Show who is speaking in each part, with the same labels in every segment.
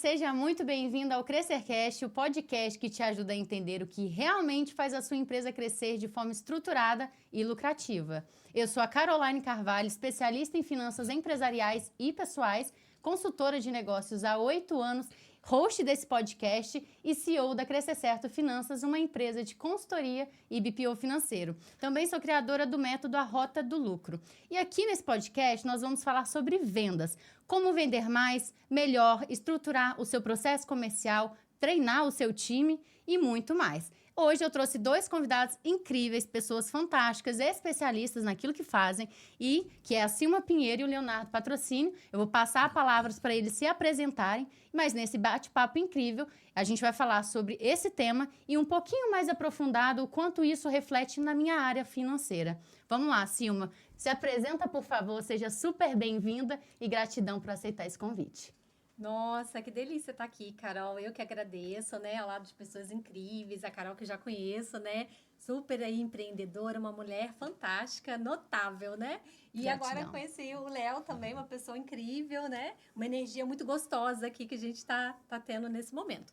Speaker 1: seja muito bem-vindo ao CrescerCast, o podcast que te ajuda a entender o que realmente faz a sua empresa crescer de forma estruturada e lucrativa. Eu sou a Caroline Carvalho, especialista em finanças empresariais e pessoais, consultora de negócios há 8 anos, host desse podcast e CEO da Crescer Certo Finanças, uma empresa de consultoria e BPO financeiro. Também sou criadora do método A Rota do Lucro. E aqui nesse podcast nós vamos falar sobre vendas, como vender mais, melhor, estruturar o seu processo comercial, treinar o seu time e muito mais. Hoje eu trouxe 2 convidados incríveis, pessoas fantásticas, especialistas naquilo que fazem, e que é a Silma Pinheiro e o Leonardo Patrocínio. Eu vou passar palavras para eles se apresentarem, mas nesse bate-papo incrível a gente vai falar sobre esse tema e um pouquinho mais aprofundado o quanto isso reflete na minha área financeira. Vamos lá, Silma, se apresenta, por favor, seja super bem-vinda e gratidão por aceitar esse convite.
Speaker 2: Nossa, que delícia estar aqui, Carol. Eu que agradeço, né? Ao lado de pessoas incríveis, a Carol que eu já conheço, né? Super aí empreendedora, uma mulher fantástica, notável, né? E
Speaker 1: Gratidão.
Speaker 2: agora conheci o Léo também, uma pessoa incrível, né? Uma energia muito gostosa aqui que a gente tá tendo nesse momento.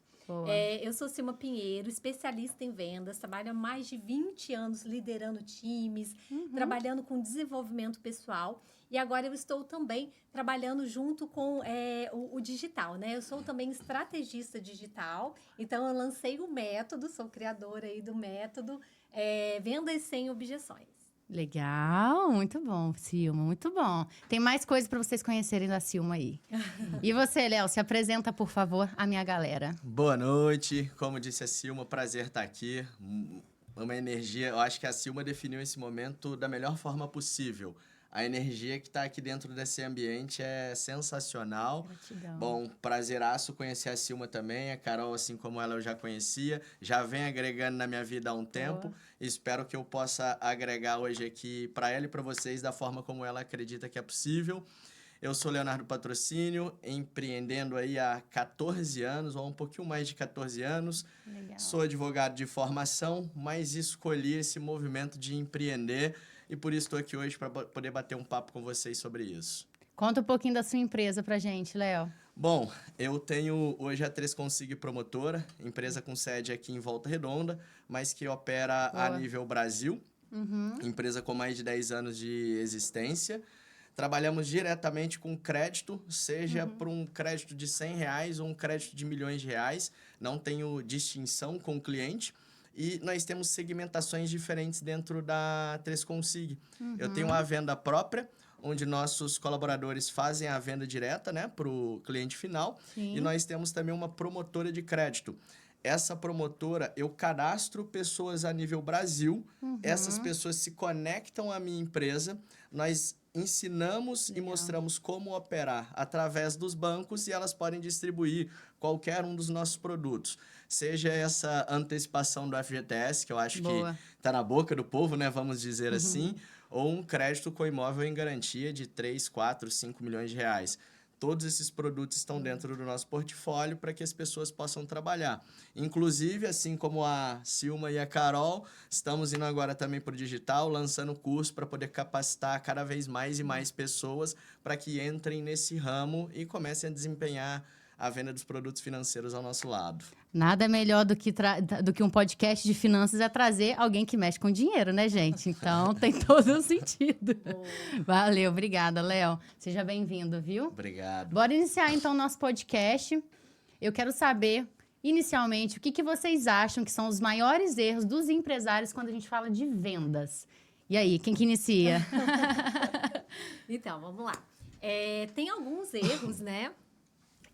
Speaker 2: Eu sou Silma Pinheiro, especialista em vendas, trabalho há mais de 20 anos liderando times, trabalhando com desenvolvimento pessoal. E agora eu estou também trabalhando junto com o digital, né? Eu sou também estrategista digital, então eu lancei o método, sou criadora aí do método Vendas Sem Objeções.
Speaker 1: Legal, muito bom, Silma, muito bom. Tem mais coisas para vocês conhecerem da Silma aí. E você, Léo, se apresenta, por favor, à minha galera.
Speaker 3: Boa noite, como disse a Silma, prazer estar aqui. Uma energia, eu acho que a Silma definiu esse momento da melhor forma possível. A energia que está aqui dentro desse ambiente é sensacional.
Speaker 1: Gratidão.
Speaker 3: Bom, prazeraço conhecer a Silma também. A Carol, assim como ela, eu já conhecia. Já vem agregando na minha vida há um tempo. Espero que eu possa agregar hoje aqui para ela e para vocês da forma como ela acredita que é possível. Eu sou Leonardo Patrocínio, empreendendo aí há 14 anos, ou um pouquinho mais de 14 anos.
Speaker 1: Legal.
Speaker 3: Sou advogado de formação, mas escolhi esse movimento de empreender e por isso estou aqui hoje para poder bater um papo com vocês sobre isso.
Speaker 1: Conta um pouquinho da sua empresa pra gente, Léo.
Speaker 3: Bom, eu tenho hoje a 3Consig Promotora, empresa com sede aqui em Volta Redonda, mas que opera a nível Brasil, empresa com mais de 10 anos de existência. Trabalhamos diretamente com crédito, seja por um crédito de R$100 ou um crédito de milhões de reais. Não tenho distinção com o cliente. E nós temos segmentações diferentes dentro da 3Consig. Eu tenho a venda própria, onde nossos colaboradores fazem a venda direta, né, para o cliente final.
Speaker 1: Sim.
Speaker 3: E nós temos também uma promotora de crédito. Essa promotora, eu cadastro pessoas a nível Brasil. Essas pessoas se conectam à minha empresa. Nós ensinamos e mostramos como operar através dos bancos e elas podem distribuir qualquer um dos nossos produtos. Seja essa antecipação do FGTS, que eu acho que está na boca do povo, né? Vamos dizer assim, ou um crédito com imóvel em garantia de 3, 4, 5 milhões de reais. Todos esses produtos estão dentro do nosso portfólio para que as pessoas possam trabalhar. Inclusive, assim como a Silma e a Carol, estamos indo agora também para o digital, lançando curso para poder capacitar cada vez mais e mais pessoas para que entrem nesse ramo e comecem a desempenhar a venda dos produtos financeiros ao nosso lado.
Speaker 1: Nada melhor do que um podcast de finanças é trazer alguém que mexe com dinheiro, né, gente? Então, tem todo o sentido. Valeu, obrigada, Léo. Seja bem-vindo, viu?
Speaker 3: Obrigado.
Speaker 1: Bora iniciar, então, o nosso podcast. Eu quero saber, inicialmente, o que vocês acham que são os maiores erros dos empresários quando a gente fala de vendas. E aí, quem que inicia?
Speaker 2: Então, vamos lá. Tem alguns erros, né?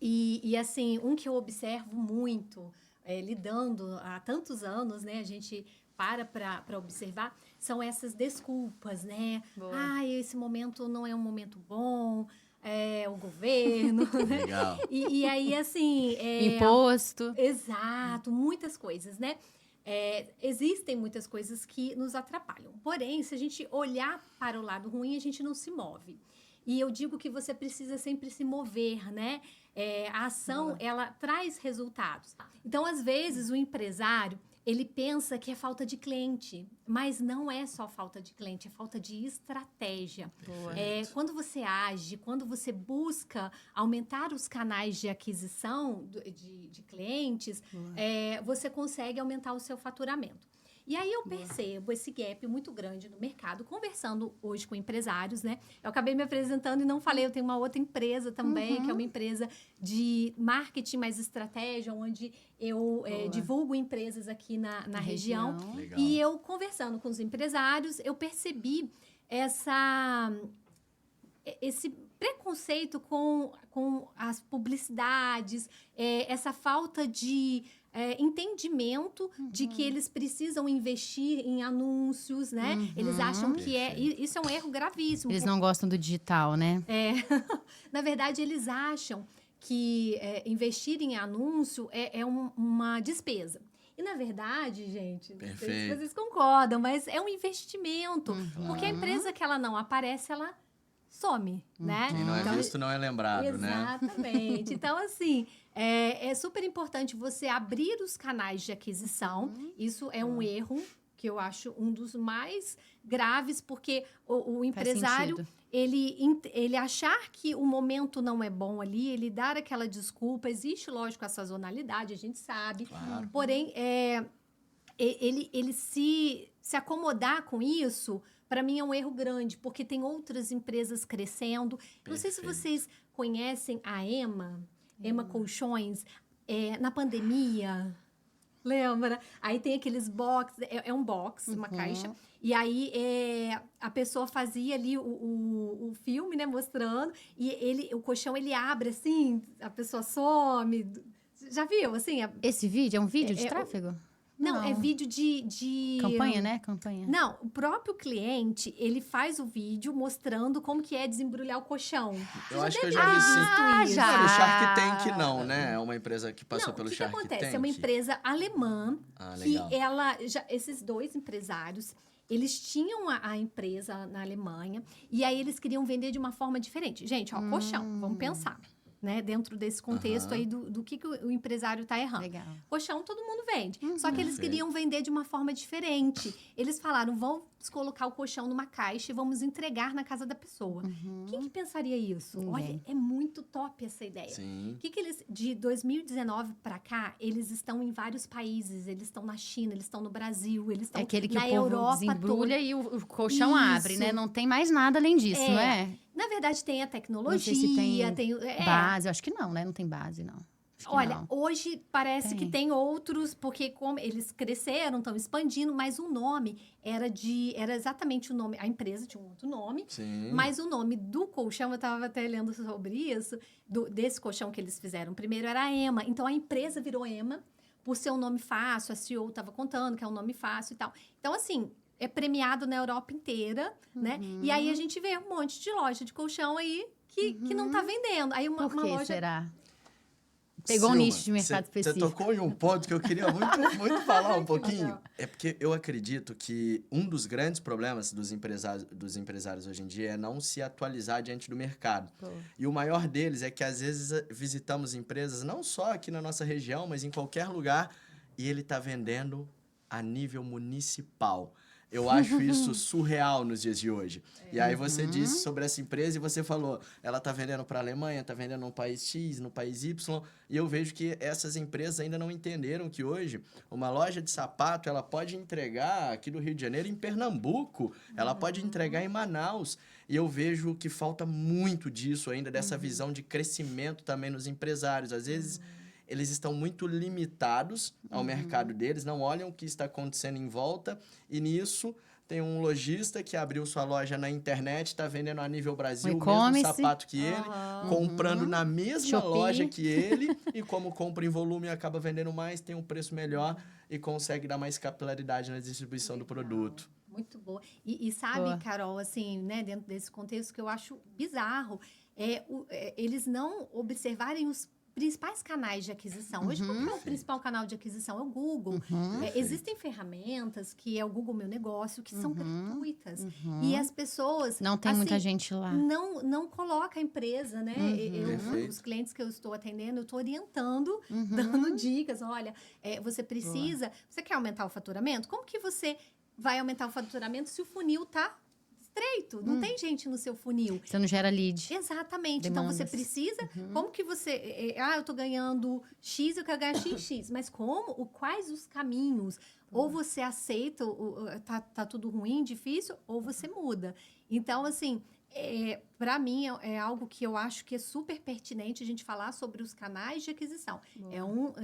Speaker 2: E assim, um que eu observo muito, lidando há tantos anos, né? A gente para observar, são essas desculpas, né? Esse momento não é um momento bom, o governo, né?
Speaker 3: Legal.
Speaker 2: E aí, assim...
Speaker 1: Imposto.
Speaker 2: Exato, muitas coisas, né? Existem muitas coisas que nos atrapalham. Porém, se a gente olhar para o lado ruim, a gente não se move. E eu digo que você precisa sempre se mover, né? A ação, ela traz resultados. Então, às vezes, o empresário ele pensa que é falta de cliente, mas não é só falta de cliente, é falta de estratégia. Quando você age, quando você busca aumentar os canais de aquisição de clientes, você consegue aumentar o seu faturamento. E aí eu percebo esse gap muito grande no mercado, conversando hoje com empresários, né? Eu acabei me apresentando e não falei, eu tenho uma outra empresa também, que é uma empresa de marketing mais estratégia, onde eu divulgo empresas aqui na região.
Speaker 3: Legal.
Speaker 2: E eu, conversando com os empresários, eu percebi esse preconceito com as publicidades, essa falta de entendimento de que eles precisam investir em anúncios, né? Eles acham que isso é um erro gravíssimo.
Speaker 1: Eles não gostam do digital, né?
Speaker 2: Na verdade, eles acham que investir em anúncio é uma despesa. E, na verdade, gente, não sei se vocês concordam, mas é um investimento. Porque a empresa que ela não aparece, ela some, né?
Speaker 3: Quem não é visto não é lembrado, né?
Speaker 2: Exatamente. Então, assim, é super importante você abrir os canais de aquisição. Isso é um erro que eu acho um dos mais graves, porque o empresário, ele achar que o momento não é bom ali, ele dar aquela desculpa. Existe, lógico, a sazonalidade, a gente sabe.
Speaker 3: Claro.
Speaker 2: Porém, ele se acomodar com isso, para mim é um erro grande, porque tem outras empresas crescendo. Não sei se vocês conhecem a Ema Colchões, na pandemia, lembra? Aí tem aqueles box, é um box, uma caixa, e aí a pessoa fazia ali o filme, né, mostrando, e o colchão, ele abre assim, a pessoa some. Já viu, assim?
Speaker 1: Esse vídeo é um vídeo de tráfego?
Speaker 2: Não, é vídeo de...
Speaker 1: Campanha, né? Campanha.
Speaker 2: Não, o próprio cliente, ele faz o vídeo mostrando como que é desembrulhar o colchão.
Speaker 3: Eu acho que eu já vi sim.
Speaker 2: Já.
Speaker 3: No Shark Tank não, né? É uma empresa que passou pelo Shark Tank.
Speaker 2: O que acontece? É uma empresa alemã que
Speaker 3: legal.
Speaker 2: esses dois empresários, eles tinham a empresa na Alemanha e aí eles queriam vender de uma forma diferente. Gente, ó, colchão, vamos pensar. Né, dentro desse contexto aí do que o empresário está errando.
Speaker 1: Legal.
Speaker 2: Colchão todo mundo vende. Só que eles queriam vender de uma forma diferente. Eles falaram, vamos colocar o colchão numa caixa e vamos entregar na casa da pessoa. Quem que pensaria isso? Olha, é muito top essa ideia.
Speaker 3: Sim.
Speaker 2: Que eles, de 2019 para cá, eles estão em vários países. Eles estão na China, eles estão no Brasil, eles estão
Speaker 1: aquele que
Speaker 2: na
Speaker 1: o povo
Speaker 2: Europa
Speaker 1: desembrulha
Speaker 2: toda.
Speaker 1: e o colchão abre, né? Não tem mais nada além disso, não é?
Speaker 2: Na verdade, tem a tecnologia,
Speaker 1: Não sei se tem
Speaker 2: tem
Speaker 1: base, eu acho que não, né? Não tem base, não. Acho que
Speaker 2: Olha,
Speaker 1: não.
Speaker 2: hoje parece que tem outros, porque como eles cresceram, estão expandindo, mas o nome era exatamente o nome, a empresa tinha um outro nome, mas o nome do colchão, eu estava até lendo sobre isso, desse colchão que eles fizeram primeiro era a Ema, então a empresa virou Ema, por ser um nome fácil, a CEO estava contando que é um nome fácil e tal. Então, assim, é premiado na Europa inteira, né? E aí a gente vê um monte de loja de colchão aí que não tá vendendo. Aí
Speaker 1: Por que
Speaker 2: loja...
Speaker 1: será? Pegou um nicho de mercado específico.
Speaker 3: Você tocou em um ponto que eu queria muito falar um pouquinho. É porque eu acredito que um dos grandes problemas dos empresários hoje em dia é não se atualizar diante do mercado. E o maior deles é que, às vezes, visitamos empresas, não só aqui na nossa região, mas em qualquer lugar, e ele está vendendo a nível municipal. Eu acho isso surreal nos dias de hoje. E aí você disse sobre essa empresa e você falou, ela está vendendo para a Alemanha, está vendendo no país X, no país Y, e eu vejo que essas empresas ainda não entenderam que hoje uma loja de sapato, ela pode entregar aqui do Rio de Janeiro em Pernambuco, ela pode entregar em Manaus, e eu vejo que falta muito disso ainda, dessa visão de crescimento também nos empresários. Às vezes... eles estão muito limitados ao mercado deles, não olham o que está acontecendo em volta, e nisso tem um lojista que abriu sua loja na internet, está vendendo a nível Brasil o mesmo sapato que ele, comprando na mesma loja que ele, e como compra em volume acaba vendendo mais, tem um preço melhor e consegue dar mais capilaridade na distribuição do produto.
Speaker 2: Muito boa. E sabe, Carol, assim, né, dentro desse contexto que eu acho bizarro, eles não observarem os principais canais de aquisição. Hoje, qual que é o principal canal de aquisição? É o Google. Existem ferramentas, que é o Google Meu Negócio, que são gratuitas. E as pessoas...
Speaker 1: Não tem muita gente lá.
Speaker 2: Não coloca a empresa, né? Os clientes que eu estou atendendo, eu estou orientando, dando dicas. Olha, você precisa... Você quer aumentar o faturamento? Como que você vai aumentar o faturamento se o funil está estreito? Não tem gente no seu funil.
Speaker 1: Você não gera lead.
Speaker 2: Exatamente.
Speaker 1: Demandas.
Speaker 2: Então, você precisa... Como que você... eu tô ganhando X, eu quero ganhar XX. Mas como? Quais os caminhos? Ou você aceita, tá tudo ruim, difícil, ou você muda. Então, assim... para mim, é algo que eu acho que é super pertinente a gente falar sobre os canais de aquisição. É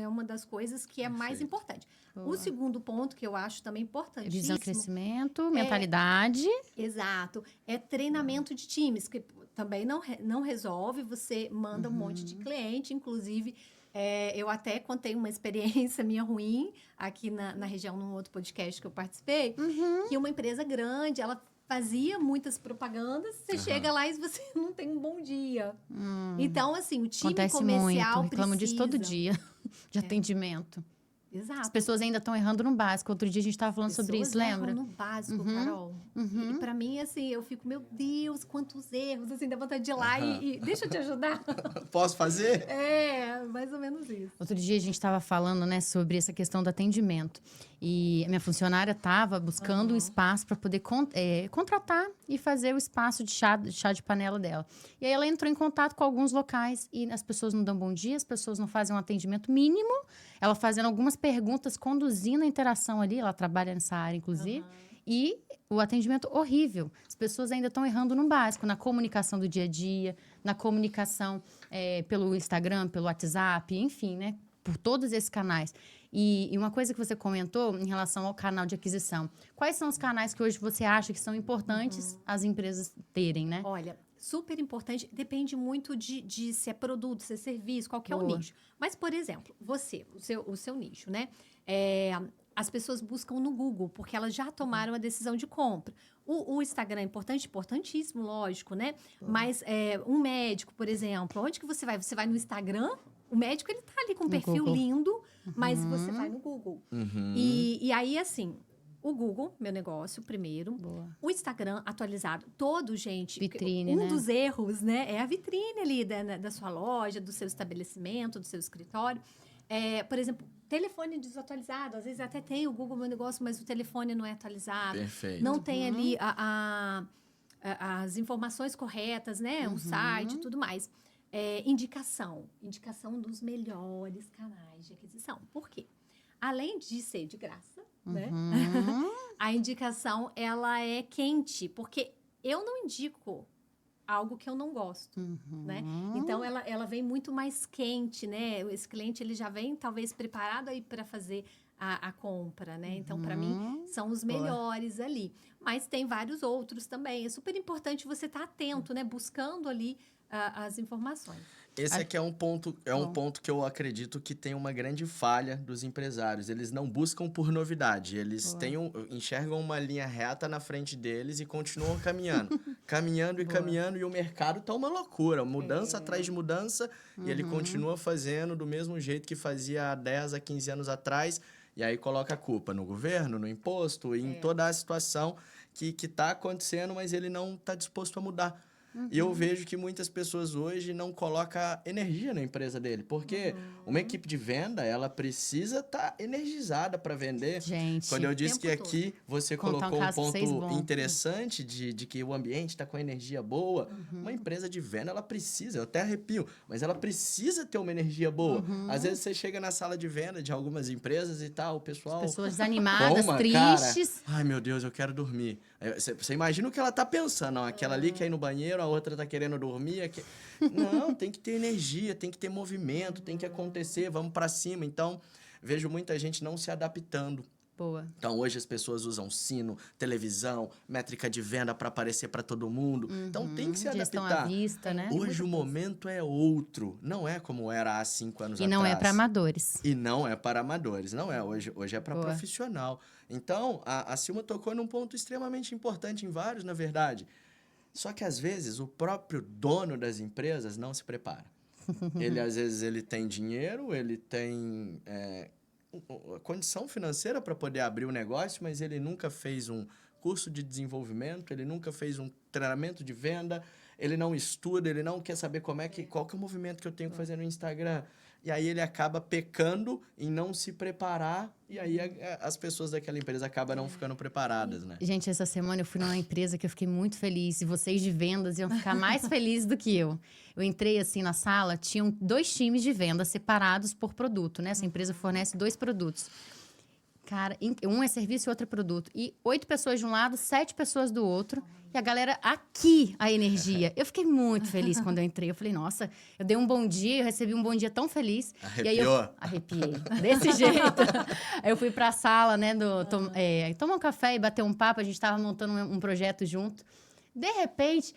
Speaker 2: uma das coisas que é mais importante. O segundo ponto que eu acho também importantíssimo...
Speaker 1: Visão de crescimento, mentalidade.
Speaker 2: Exato. É treinamento de times, que também não resolve. Você manda um monte de cliente, inclusive... eu até contei uma experiência minha ruim aqui na região, num outro podcast que eu participei, que uma empresa grande, ela fazia muitas propagandas, você chega lá e você não tem um bom dia. Então, assim, o time
Speaker 1: Acontece
Speaker 2: comercial
Speaker 1: muito. Reclamo disso todo dia, de atendimento.
Speaker 2: Exato.
Speaker 1: As pessoas ainda estão errando no básico. Outro dia a gente estava falando sobre isso, lembra?
Speaker 2: No básico, Carol. E pra mim, assim, eu fico, meu Deus, quantos erros, assim, dá vontade de ir lá e deixa eu te ajudar.
Speaker 3: Posso fazer?
Speaker 2: Mais ou menos isso.
Speaker 1: Outro dia a gente estava falando, né, sobre essa questão do atendimento. E a minha funcionária estava buscando um espaço para poder contratar e fazer o espaço de chá de panela dela. E aí ela entrou em contato com alguns locais e as pessoas não dão bom dia, as pessoas não fazem um atendimento mínimo. Ela fazendo algumas perguntas, conduzindo a interação ali. Ela trabalha nessa área, inclusive. E o atendimento horrível. As pessoas ainda estão errando no básico, na comunicação do dia a dia, na comunicação pelo Instagram, pelo WhatsApp, enfim, né? Por todos esses canais. E uma coisa que você comentou em relação ao canal de aquisição. Quais são os canais que hoje você acha que são importantes as empresas terem, né?
Speaker 2: Olha, super importante. Depende muito de se é produto, se é serviço, qual que é o nicho. Mas, por exemplo, o seu nicho, né? As pessoas buscam no Google, porque elas já tomaram a decisão de compra. O Instagram é importante, importantíssimo, lógico, né? Mas um médico, por exemplo, onde que você vai? Você vai no Instagram? O médico, ele tá ali com um perfil lindo, mas você vai no Google. E aí, assim, o Google, meu negócio, primeiro. O Instagram atualizado, todo, gente.
Speaker 1: Vitrine, né?
Speaker 2: Dos erros, né? É a vitrine ali da sua loja, do seu estabelecimento, do seu escritório. Por exemplo, telefone desatualizado. Às vezes até tem o Google Meu Negócio, mas o telefone não é atualizado.
Speaker 3: Perfeito.
Speaker 2: Não tem ali as informações corretas, né? Um site e tudo mais. Indicação dos melhores canais de aquisição. Por quê? Além de ser de graça, né? A indicação, ela é quente, porque eu não indico algo que eu não gosto, né? Então, ela vem muito mais quente, né? Esse cliente, ele já vem, talvez, preparado aí para fazer a compra, né? Então, para mim, são os melhores ali. Mas tem vários outros também. É super importante você estar atento, né? Buscando ali as informações.
Speaker 3: Esse aqui é um ponto que eu acredito que tem uma grande falha dos empresários. Eles não buscam por novidade. Eles enxergam uma linha reta na frente deles e continuam caminhando. Caminhando, e o mercado tá uma loucura. Mudança atrás de mudança. E ele continua fazendo do mesmo jeito que fazia há 10 a 15 anos atrás. E aí coloca a culpa no governo, no imposto, em toda a situação que tá acontecendo, mas ele não tá disposto a mudar. E eu vejo que muitas pessoas hoje não colocam energia na empresa dele. Porque uma equipe de venda, ela precisa estar energizada para vender.
Speaker 1: Gente,
Speaker 3: quando eu disse que aqui você colocou um ponto interessante de que o ambiente está com energia boa, uma empresa de venda, ela precisa, eu até arrepio, mas ela precisa ter uma energia boa. Às vezes você chega na sala de venda de algumas empresas e tal, o pessoal...
Speaker 1: As pessoas desanimadas, tristes.
Speaker 3: Cara, ai, meu Deus, eu quero dormir. Você imagina o que ela tá pensando. Não, aquela ali quer ir no banheiro, a outra tá querendo dormir. Não, tem que ter energia, tem que ter movimento, tem que acontecer, vamos para cima. Então, vejo muita gente não se adaptando.
Speaker 1: Boa.
Speaker 3: Então, hoje as pessoas usam sino, televisão, métrica de venda para aparecer para todo mundo. Então, tem que se adaptar.
Speaker 1: Gestão à vista, né?
Speaker 3: Hoje o momento é outro. Não é como era há 5 anos atrás.
Speaker 1: E não é para amadores.
Speaker 3: E não é para amadores. Não é. Hoje é para profissional. Então, a Silma tocou num ponto extremamente importante, em vários, na verdade. Só que, às vezes, o próprio dono das empresas não se prepara. Ele, às vezes, ele tem dinheiro, ele tem condição financeira para poder abrir o negócio, mas ele nunca fez um curso de desenvolvimento, ele nunca fez um treinamento de venda, ele não estuda, ele não quer saber qual que é o movimento que eu tenho que fazer no Instagram. E aí ele acaba pecando em não se preparar, e aí as pessoas daquela empresa acabam não ficando preparadas, né?
Speaker 1: Gente, essa semana eu fui numa empresa que eu fiquei muito feliz, e vocês de vendas iam ficar mais felizes do que eu. Eu entrei assim na sala, tinham 2 times de vendas separados por produto, né? Essa empresa fornece 2 produtos. Cara, um é serviço e outro é produto. E 8 pessoas de um lado, 7 pessoas do outro. E a galera aqui, a energia. Eu fiquei muito feliz quando eu entrei. Eu falei, nossa, eu dei um bom dia, eu recebi um bom dia tão feliz.
Speaker 3: Arrepiou?
Speaker 1: E aí eu arrepiei, desse jeito. Aí eu fui pra sala, né, tomar um café e bater um papo. A gente tava montando um projeto junto. De repente,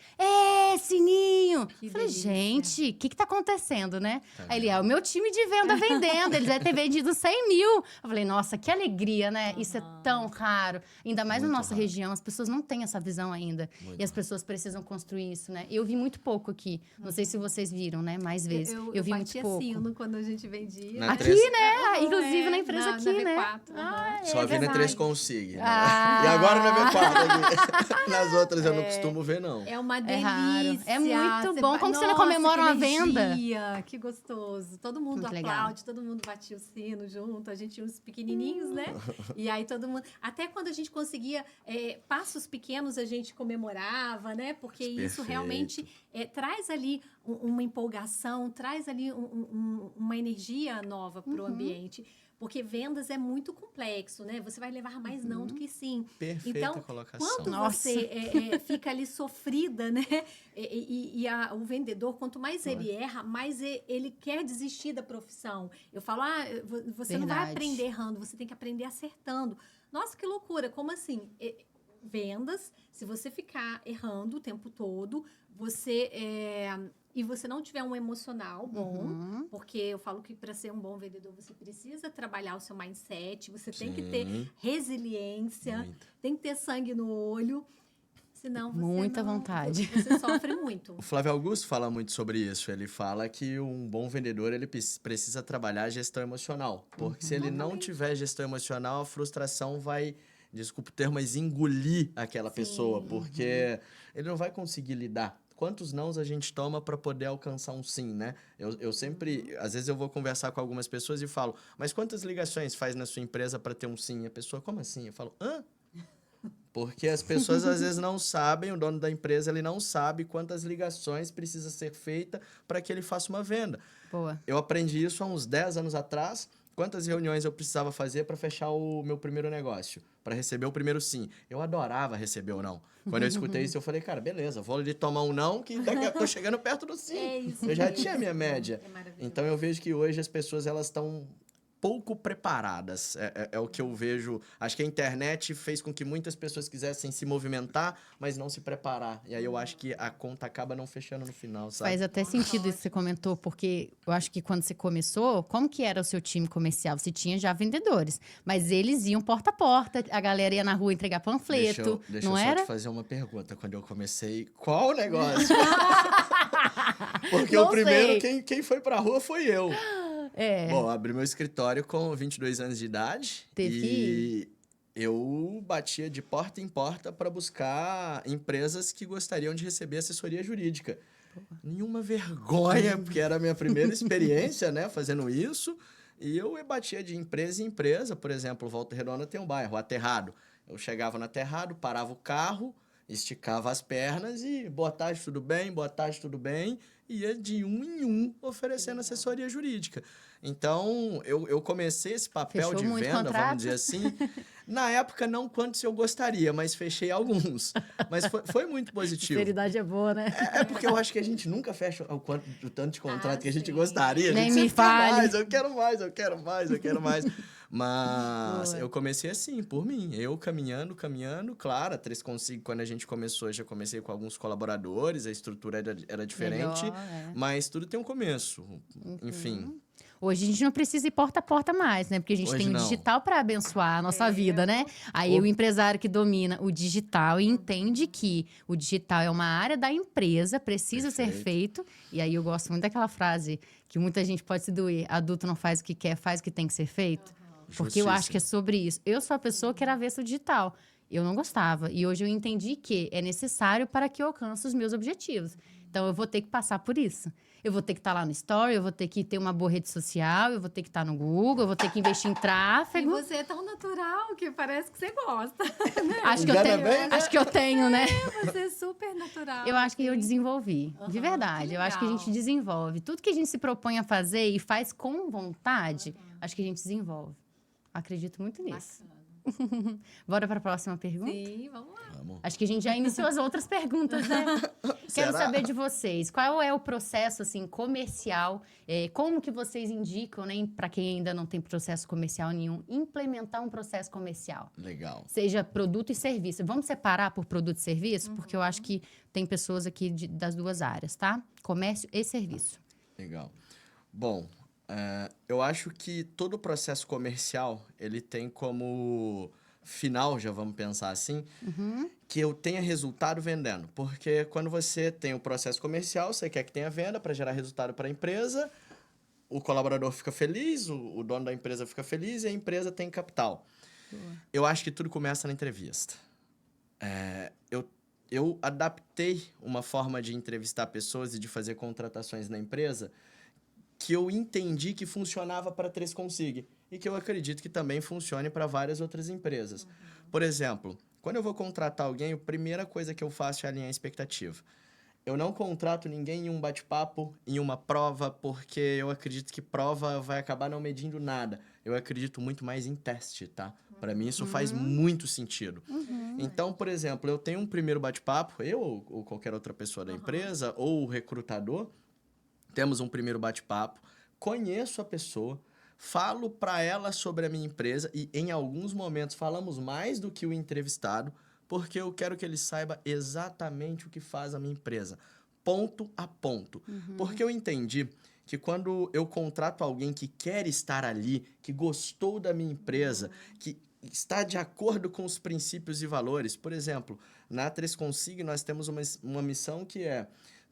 Speaker 1: Sininho!
Speaker 2: Que
Speaker 1: Falei,
Speaker 2: delícia.
Speaker 1: gente, o que tá acontecendo, né?
Speaker 3: Tá
Speaker 1: Aí ele, o meu time de venda vendendo, eles devem ter vendido 100 mil. Eu falei, nossa, que alegria, né? Isso é tão raro. Ainda mais na
Speaker 3: Muito
Speaker 1: nossa
Speaker 3: raro.
Speaker 1: região, as pessoas não têm essa visão ainda.
Speaker 3: Muito
Speaker 1: E as pessoas precisam construir isso, né? Eu vi muito pouco aqui. Não sei se vocês viram, né? Mais vezes. Eu vi muito
Speaker 2: batia
Speaker 1: pouco.
Speaker 2: sino quando a gente vendia.
Speaker 3: Na
Speaker 1: Aqui,
Speaker 3: três-
Speaker 1: né? Inclusive na empresa
Speaker 2: na
Speaker 1: aqui, né?
Speaker 2: V4,
Speaker 1: Ah, é
Speaker 3: Só vi na
Speaker 1: verdade.
Speaker 3: 3 Consig. Né?
Speaker 1: Ah.
Speaker 3: E agora na V4 aqui. Nas outras eu não costumo ver, não.
Speaker 2: É uma
Speaker 1: É
Speaker 2: delícia.
Speaker 1: raro. É muito
Speaker 2: Você
Speaker 1: bom.
Speaker 2: vai-
Speaker 1: Como que você não
Speaker 2: Nossa,
Speaker 1: comemora
Speaker 2: que
Speaker 1: uma venda?
Speaker 2: energia, que gostoso. Todo mundo
Speaker 1: Muito
Speaker 2: aplaude,
Speaker 1: legal.
Speaker 2: todo mundo batia o sino junto. A gente tinha uns pequenininhos, né? E aí todo mundo... Até quando a gente conseguia passos pequenos, a gente comemorava, né? Porque isso
Speaker 3: Perfeito.
Speaker 2: realmente traz ali uma empolgação, traz ali uma energia nova para o ambiente. Porque vendas é muito complexo, né? Você vai levar mais não do que sim.
Speaker 3: Perfeita
Speaker 2: Então,
Speaker 3: colocação.
Speaker 2: quando
Speaker 1: Nossa.
Speaker 2: você fica ali sofrida, né? O vendedor, quanto mais ele erra, mais ele quer desistir da profissão. Eu falo, você não vai
Speaker 1: Verdade.
Speaker 2: aprender errando, você tem que aprender acertando. Nossa, que loucura! Como assim? Vendas, se você ficar errando o tempo todo, e você não tiver um emocional bom, porque eu falo que para ser um bom vendedor você precisa trabalhar o seu mindset, você tem que ter
Speaker 3: Sim.
Speaker 2: resiliência,
Speaker 3: Muito.
Speaker 2: tem que ter sangue no olho, senão você
Speaker 1: Muita vontade.
Speaker 2: Você sofre muito.
Speaker 3: O Flávio Augusto fala muito sobre isso. Ele fala que um bom vendedor ele precisa trabalhar a gestão emocional. Porque se ele não tiver gestão emocional, a frustração vai, desculpa o termo, mas engolir aquela pessoa. Porque ele não vai conseguir lidar. Quantos nãos a gente toma para poder alcançar um sim, né? Eu sempre... Às vezes eu vou conversar com algumas pessoas e falo, mas quantas ligações faz na sua empresa para ter um sim? E a pessoa, como assim? Eu falo, hã? Porque as pessoas às vezes não sabem, o dono da empresa ele não sabe quantas ligações precisa ser feita para que ele faça uma venda.
Speaker 1: Boa.
Speaker 3: Eu aprendi isso há uns 10 anos atrás. Quantas reuniões eu precisava fazer para fechar o meu primeiro negócio? Para receber o primeiro sim. Eu adorava receber o não. Quando eu escutei isso, eu falei, cara, beleza, vou ali tomar um não, que daqui a pouco eu tô chegando perto do sim.
Speaker 2: É isso
Speaker 3: Eu já
Speaker 2: mesmo.
Speaker 3: tinha a minha média.
Speaker 2: É maravilhoso.
Speaker 3: Então eu vejo que hoje as pessoas elas estão pouco preparadas. É o que eu vejo. Acho que a internet fez com que muitas pessoas quisessem se movimentar, mas não se preparar. E aí eu acho que a conta acaba não fechando no final, sabe?
Speaker 1: Faz até sentido isso que você comentou, porque eu acho que quando você começou, como que era o seu time comercial? Você tinha já vendedores, mas eles iam porta a porta, a galera ia na rua entregar panfleto,
Speaker 3: Deixa
Speaker 1: não
Speaker 3: eu só
Speaker 1: era?
Speaker 3: te fazer uma pergunta. Quando eu comecei, qual negócio? Porque
Speaker 1: Não
Speaker 3: o primeiro,
Speaker 1: sei.
Speaker 3: quem foi pra rua foi eu.
Speaker 1: É.
Speaker 3: Bom, abri meu escritório com 22 anos de idade.
Speaker 1: Teve-
Speaker 3: E eu batia de porta em porta para buscar empresas que gostariam de receber assessoria jurídica. Nenhuma vergonha, porque era a minha primeira experiência, né, fazendo isso. E eu batia de empresa em empresa. Por exemplo, Volta Redonda tem um bairro, Aterrado. Eu chegava no Aterrado, parava o carro, esticava as pernas e boa tarde, tudo bem? Boa tarde, tudo bem? Ia de um em um oferecendo assessoria jurídica. Então, eu comecei esse papel
Speaker 1: Fechou
Speaker 3: de
Speaker 1: muito
Speaker 3: venda,
Speaker 1: contrato?
Speaker 3: vamos dizer assim. Na época, não quantos eu gostaria, mas fechei alguns. Mas foi muito positivo.
Speaker 1: Sinceridade é boa, né?
Speaker 3: É porque eu acho que a gente nunca fecha o tanto de contrato que a gente
Speaker 2: sim.
Speaker 3: gostaria. A
Speaker 1: Nem
Speaker 3: gente
Speaker 1: me
Speaker 3: sempre quer
Speaker 1: fale.
Speaker 3: mais, eu quero mais, eu quero mais, eu quero mais. Mas
Speaker 1: Boa.
Speaker 3: eu comecei assim, por mim. Eu caminhando. Claro, a 3 Consigo, quando a gente começou, eu já comecei com alguns colaboradores, a estrutura era diferente.
Speaker 1: Melhor, é.
Speaker 3: Mas tudo tem um começo. Enfim.
Speaker 1: Hoje a gente não precisa ir porta a porta mais, né? Porque a gente
Speaker 3: Hoje
Speaker 1: tem o
Speaker 3: não.
Speaker 1: digital para abençoar a nossa vida, né? Aí o empresário que domina o digital e entende que o digital é uma área da empresa, precisa ser
Speaker 3: Perfeito.
Speaker 1: feito. E aí eu gosto muito daquela frase que muita gente pode se doer: adulto não faz o que quer, faz o que tem que ser feito. Porque eu acho que é sobre isso. Eu sou a pessoa que era avessa ao digital. Eu não gostava. E hoje eu entendi que é necessário para que eu alcance os meus objetivos. Então, eu vou ter que passar por isso. Eu vou ter que estar lá no Story, eu vou ter que ter uma boa rede social, eu vou ter que estar no Google, eu vou ter que investir em
Speaker 2: E
Speaker 1: tráfego.
Speaker 2: você é tão natural que parece que você gosta.
Speaker 1: Acho que eu
Speaker 3: Engana
Speaker 1: tenho,
Speaker 3: bem, né?
Speaker 1: acho que eu tenho, né?
Speaker 2: Você é super natural.
Speaker 1: Eu acho que eu
Speaker 2: assim.
Speaker 1: desenvolvi, de
Speaker 2: Aham,
Speaker 1: verdade.
Speaker 2: que
Speaker 1: Eu acho que a gente
Speaker 2: legal.
Speaker 1: desenvolve. Tudo que a gente se propõe a fazer e faz com vontade, acho que a gente desenvolve. Acredito muito nisso.
Speaker 2: Bacana.
Speaker 1: Bora para a próxima pergunta?
Speaker 2: Sim, vamos lá.
Speaker 3: Vamos.
Speaker 1: Acho que a gente já iniciou as outras perguntas, né? Quero
Speaker 3: Será?
Speaker 1: saber de vocês. Qual é o processo, assim, comercial? Como que vocês indicam, né, para quem ainda não tem processo comercial nenhum, implementar um processo comercial?
Speaker 3: Legal.
Speaker 1: Seja produto e serviço. Vamos separar por produto e serviço? Porque eu acho que tem pessoas aqui das duas áreas, tá? Comércio e serviço.
Speaker 3: Legal. Bom, eu acho que todo processo comercial, ele tem como final, já vamos pensar assim, que eu tenha resultado vendendo. Porque quando você tem o processo comercial, você quer que tenha venda para gerar resultado para a empresa, o colaborador fica feliz, o dono da empresa fica feliz e a empresa tem capital. Eu acho que tudo começa na entrevista. Eu adaptei uma forma de entrevistar pessoas e de fazer contratações na empresa que eu entendi que funcionava para a 3Consig e que eu acredito que também funcione para várias outras empresas. Por exemplo, quando eu vou contratar alguém, a primeira coisa que eu faço é alinhar a expectativa. Eu não contrato ninguém em um bate-papo, em uma prova, porque eu acredito que prova vai acabar não medindo nada. Eu acredito muito mais em teste, tá? Para mim isso faz muito sentido. Então, por exemplo, eu tenho um primeiro bate-papo, eu ou qualquer outra pessoa da empresa, ou o recrutador, temos um primeiro bate-papo, conheço a pessoa, falo para ela sobre a minha empresa e em alguns momentos falamos mais do que o entrevistado, porque eu quero que ele saiba exatamente o que faz a minha empresa, ponto a ponto. Porque eu entendi que quando eu contrato alguém que quer estar ali, que gostou da minha empresa, que está de acordo com os princípios e valores. Por exemplo, na 3Consig nós temos uma missão que é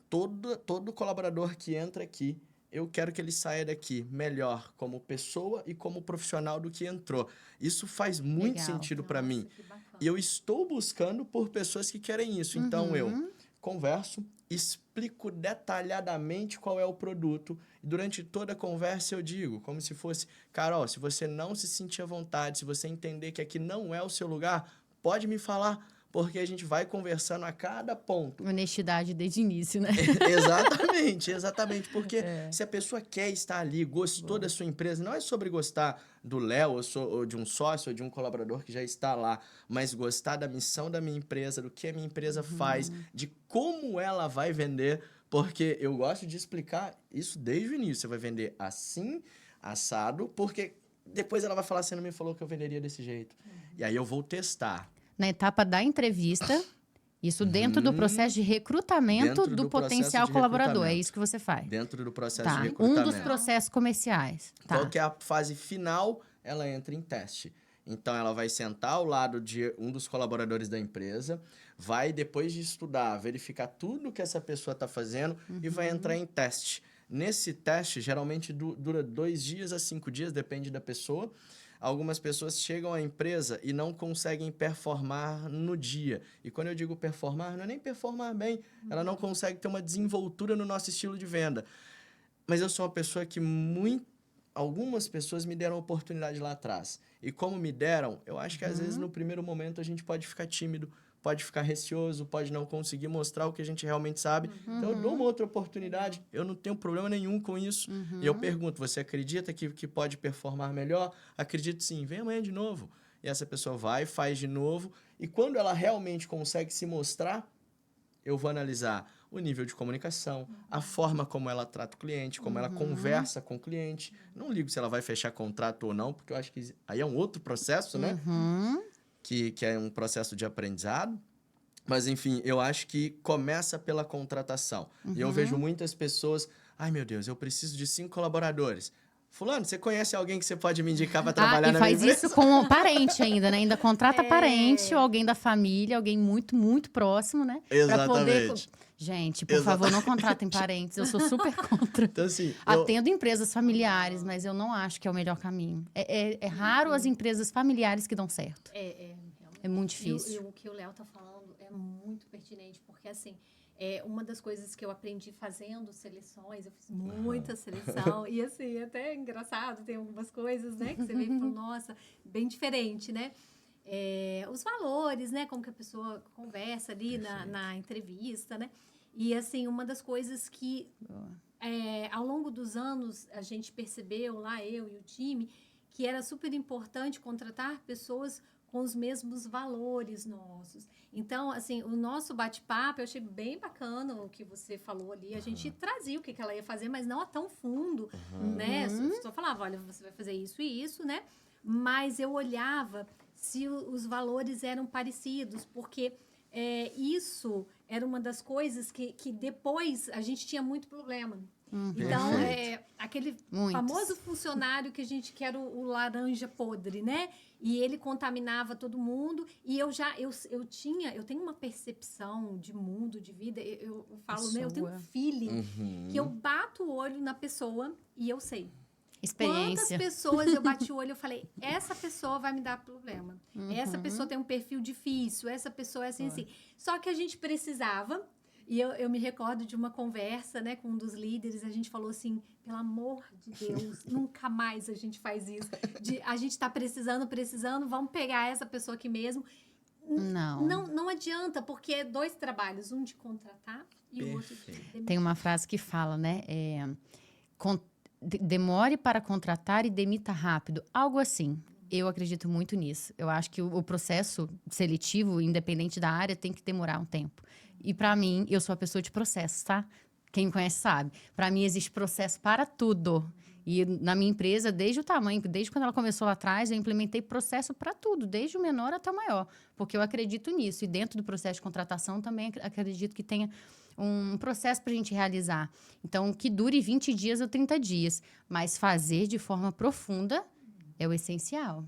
Speaker 3: todo colaborador que entra aqui, eu quero que ele saia daqui melhor como pessoa e como profissional do que entrou. Isso faz muito
Speaker 1: Legal.
Speaker 3: sentido para mim.
Speaker 2: Que bacana.
Speaker 3: E eu estou buscando por pessoas que querem isso. Então, eu converso, explico detalhadamente qual é o produto. E durante toda a conversa eu digo, como se fosse... Carol, se você não se sentir à vontade, se você entender que aqui não é o seu lugar, pode me falar, porque a gente vai conversando a cada ponto.
Speaker 1: Honestidade desde o início, né?
Speaker 3: Exatamente. Porque se a pessoa quer estar ali, gostou da sua empresa, não é sobre gostar do Léo, ou de um sócio, ou de um colaborador que já está lá, mas gostar da missão da minha empresa, do que a minha empresa faz, de como ela vai vender, porque eu gosto de explicar isso desde o início. Você vai vender assim, assado, porque depois ela vai falar, você não me falou que eu venderia desse jeito. E aí eu vou testar.
Speaker 1: Na etapa da entrevista, isso dentro do processo de recrutamento
Speaker 3: Dentro
Speaker 1: do
Speaker 3: do processo
Speaker 1: potencial
Speaker 3: de
Speaker 1: colaborador. É
Speaker 3: recrutamento.
Speaker 1: isso que você faz.
Speaker 3: Dentro do processo
Speaker 1: Tá.
Speaker 3: de recrutamento.
Speaker 1: Um dos processos comerciais. Tá.
Speaker 3: Qual que é a fase final? Ela entra em teste. Então, ela vai sentar ao lado de um dos colaboradores da empresa, vai, depois de estudar, verificar tudo que essa pessoa está fazendo e vai entrar em teste. Nesse teste, geralmente dura 2 dias a 5 dias, depende da pessoa. Algumas pessoas chegam à empresa e não conseguem performar no dia. E quando eu digo performar, não é nem performar bem. Ela não consegue ter uma desenvoltura no nosso estilo de venda. Mas eu sou uma pessoa que algumas pessoas me deram oportunidade lá atrás. E como me deram, eu acho que às vezes no primeiro momento a gente pode ficar tímido, pode ficar receoso, pode não conseguir mostrar o que a gente realmente sabe. Então eu dou uma outra oportunidade, eu não tenho problema nenhum com isso. E eu pergunto, você acredita que pode performar melhor? Acredito sim, vem amanhã de novo. E essa pessoa vai, faz de novo. E quando ela realmente consegue se mostrar, eu vou analisar o nível de comunicação, a forma como ela trata o cliente, como ela conversa com o cliente. Não ligo se ela vai fechar contrato ou não, porque eu acho que aí é um outro processo, né? Que é um processo de aprendizado. Mas, enfim, eu acho que começa pela contratação. E eu vejo muitas pessoas... Ai, meu Deus, eu preciso de 5 colaboradores. fulano, você conhece alguém que você pode me indicar para trabalhar
Speaker 1: e
Speaker 3: na minha
Speaker 1: faz
Speaker 3: empresa?
Speaker 1: isso com um parente ainda, né? Ainda contrata parente ou alguém da família, alguém muito, muito próximo, né? Pra poder...
Speaker 3: Exatamente.
Speaker 1: Gente, por favor, não contratem parentes. Eu sou super contra.
Speaker 3: Então, assim,
Speaker 1: Atendo empresas familiares, mas eu não acho que é o melhor caminho. É raro as empresas familiares que dão certo.
Speaker 2: Realmente.
Speaker 1: É muito difícil.
Speaker 2: E o que o Léo tá falando é muito pertinente, porque, assim, uma das coisas que eu aprendi fazendo seleções, eu fiz muita seleção, e, assim, até é engraçado, tem algumas coisas, né, que você vê e fala, nossa, bem diferente, né? Os valores, né, como que a pessoa conversa ali na entrevista, né? E, assim, uma das coisas que, ao longo dos anos, a gente percebeu lá, eu e o time, que era super importante contratar pessoas com os mesmos valores nossos. Então, assim, o nosso bate-papo, eu achei bem bacana o que você falou ali. A gente trazia o que ela ia fazer, mas não a tão fundo, né? Só falava, olha, você vai fazer isso e isso, né? Mas eu olhava se os valores eram parecidos, porque isso era uma das coisas que depois a gente tinha muito problema. Então, aquele famoso funcionário que a gente quer o laranja podre, né? E ele contaminava todo mundo. E eu tenho uma percepção de mundo, de vida. Eu falo, né? Eu tenho um feeling que eu bato o olho na pessoa e eu sei.
Speaker 1: Experiência.
Speaker 2: Quantas pessoas eu bati o olho e eu falei, essa pessoa vai me dar problema. Essa pessoa tem um perfil difícil, essa pessoa é assim, assim. Só que a gente precisava... E eu me recordo de uma conversa, né, com um dos líderes, a gente falou assim, pelo amor de Deus, nunca mais a gente faz isso. A gente está precisando, vamos pegar essa pessoa aqui mesmo. Não adianta, porque é 2 trabalhos, um de contratar e o outro de demitir.
Speaker 1: Tem uma frase que fala, né, demore para contratar e demita rápido, algo assim. Eu acredito muito nisso. Eu acho que o processo seletivo, independente da área, tem que demorar um tempo. E para mim, eu sou a pessoa de processo, tá? Quem me conhece sabe. Para mim, existe processo para tudo. E na minha empresa, desde o tamanho, desde quando ela começou lá atrás, eu implementei processo para tudo, desde o menor até o maior. Porque eu acredito nisso. E dentro do processo de contratação, também acredito que tenha um processo para a gente realizar. Então, que dure 20 dias ou 30 dias. Mas fazer de forma profunda é o essencial.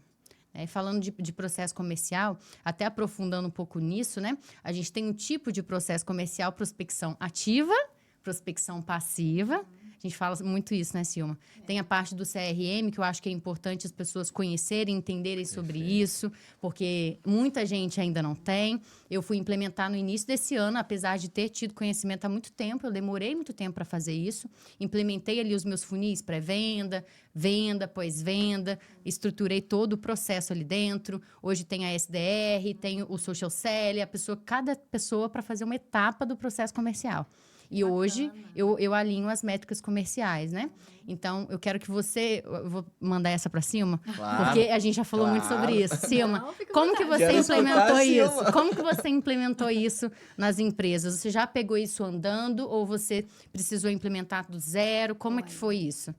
Speaker 1: Falando de processo comercial, até aprofundando um pouco nisso, né? A gente tem um tipo de processo comercial, prospecção ativa, prospecção passiva. A gente fala muito isso, né, Silma? Tem a parte do CRM, que eu acho que é importante as pessoas conhecerem, entenderem sobre isso, porque muita gente ainda não tem. Eu fui implementar no início desse ano, apesar de ter tido conhecimento há muito tempo, eu demorei muito tempo para fazer isso. Implementei ali os meus funis pré-venda, venda, pós-venda, estruturei todo o processo ali dentro. Hoje tem a SDR, tem o Social Selling, cada pessoa para fazer uma etapa do processo comercial. E bacana. Hoje eu alinho as métricas comerciais, né? Então, eu quero que você... Eu vou mandar essa para Silma, porque a gente já falou muito sobre isso. Silma, como que você implementou isso? Como que você implementou isso nas empresas? Você já pegou isso andando ou você precisou implementar do zero? Como é que foi isso?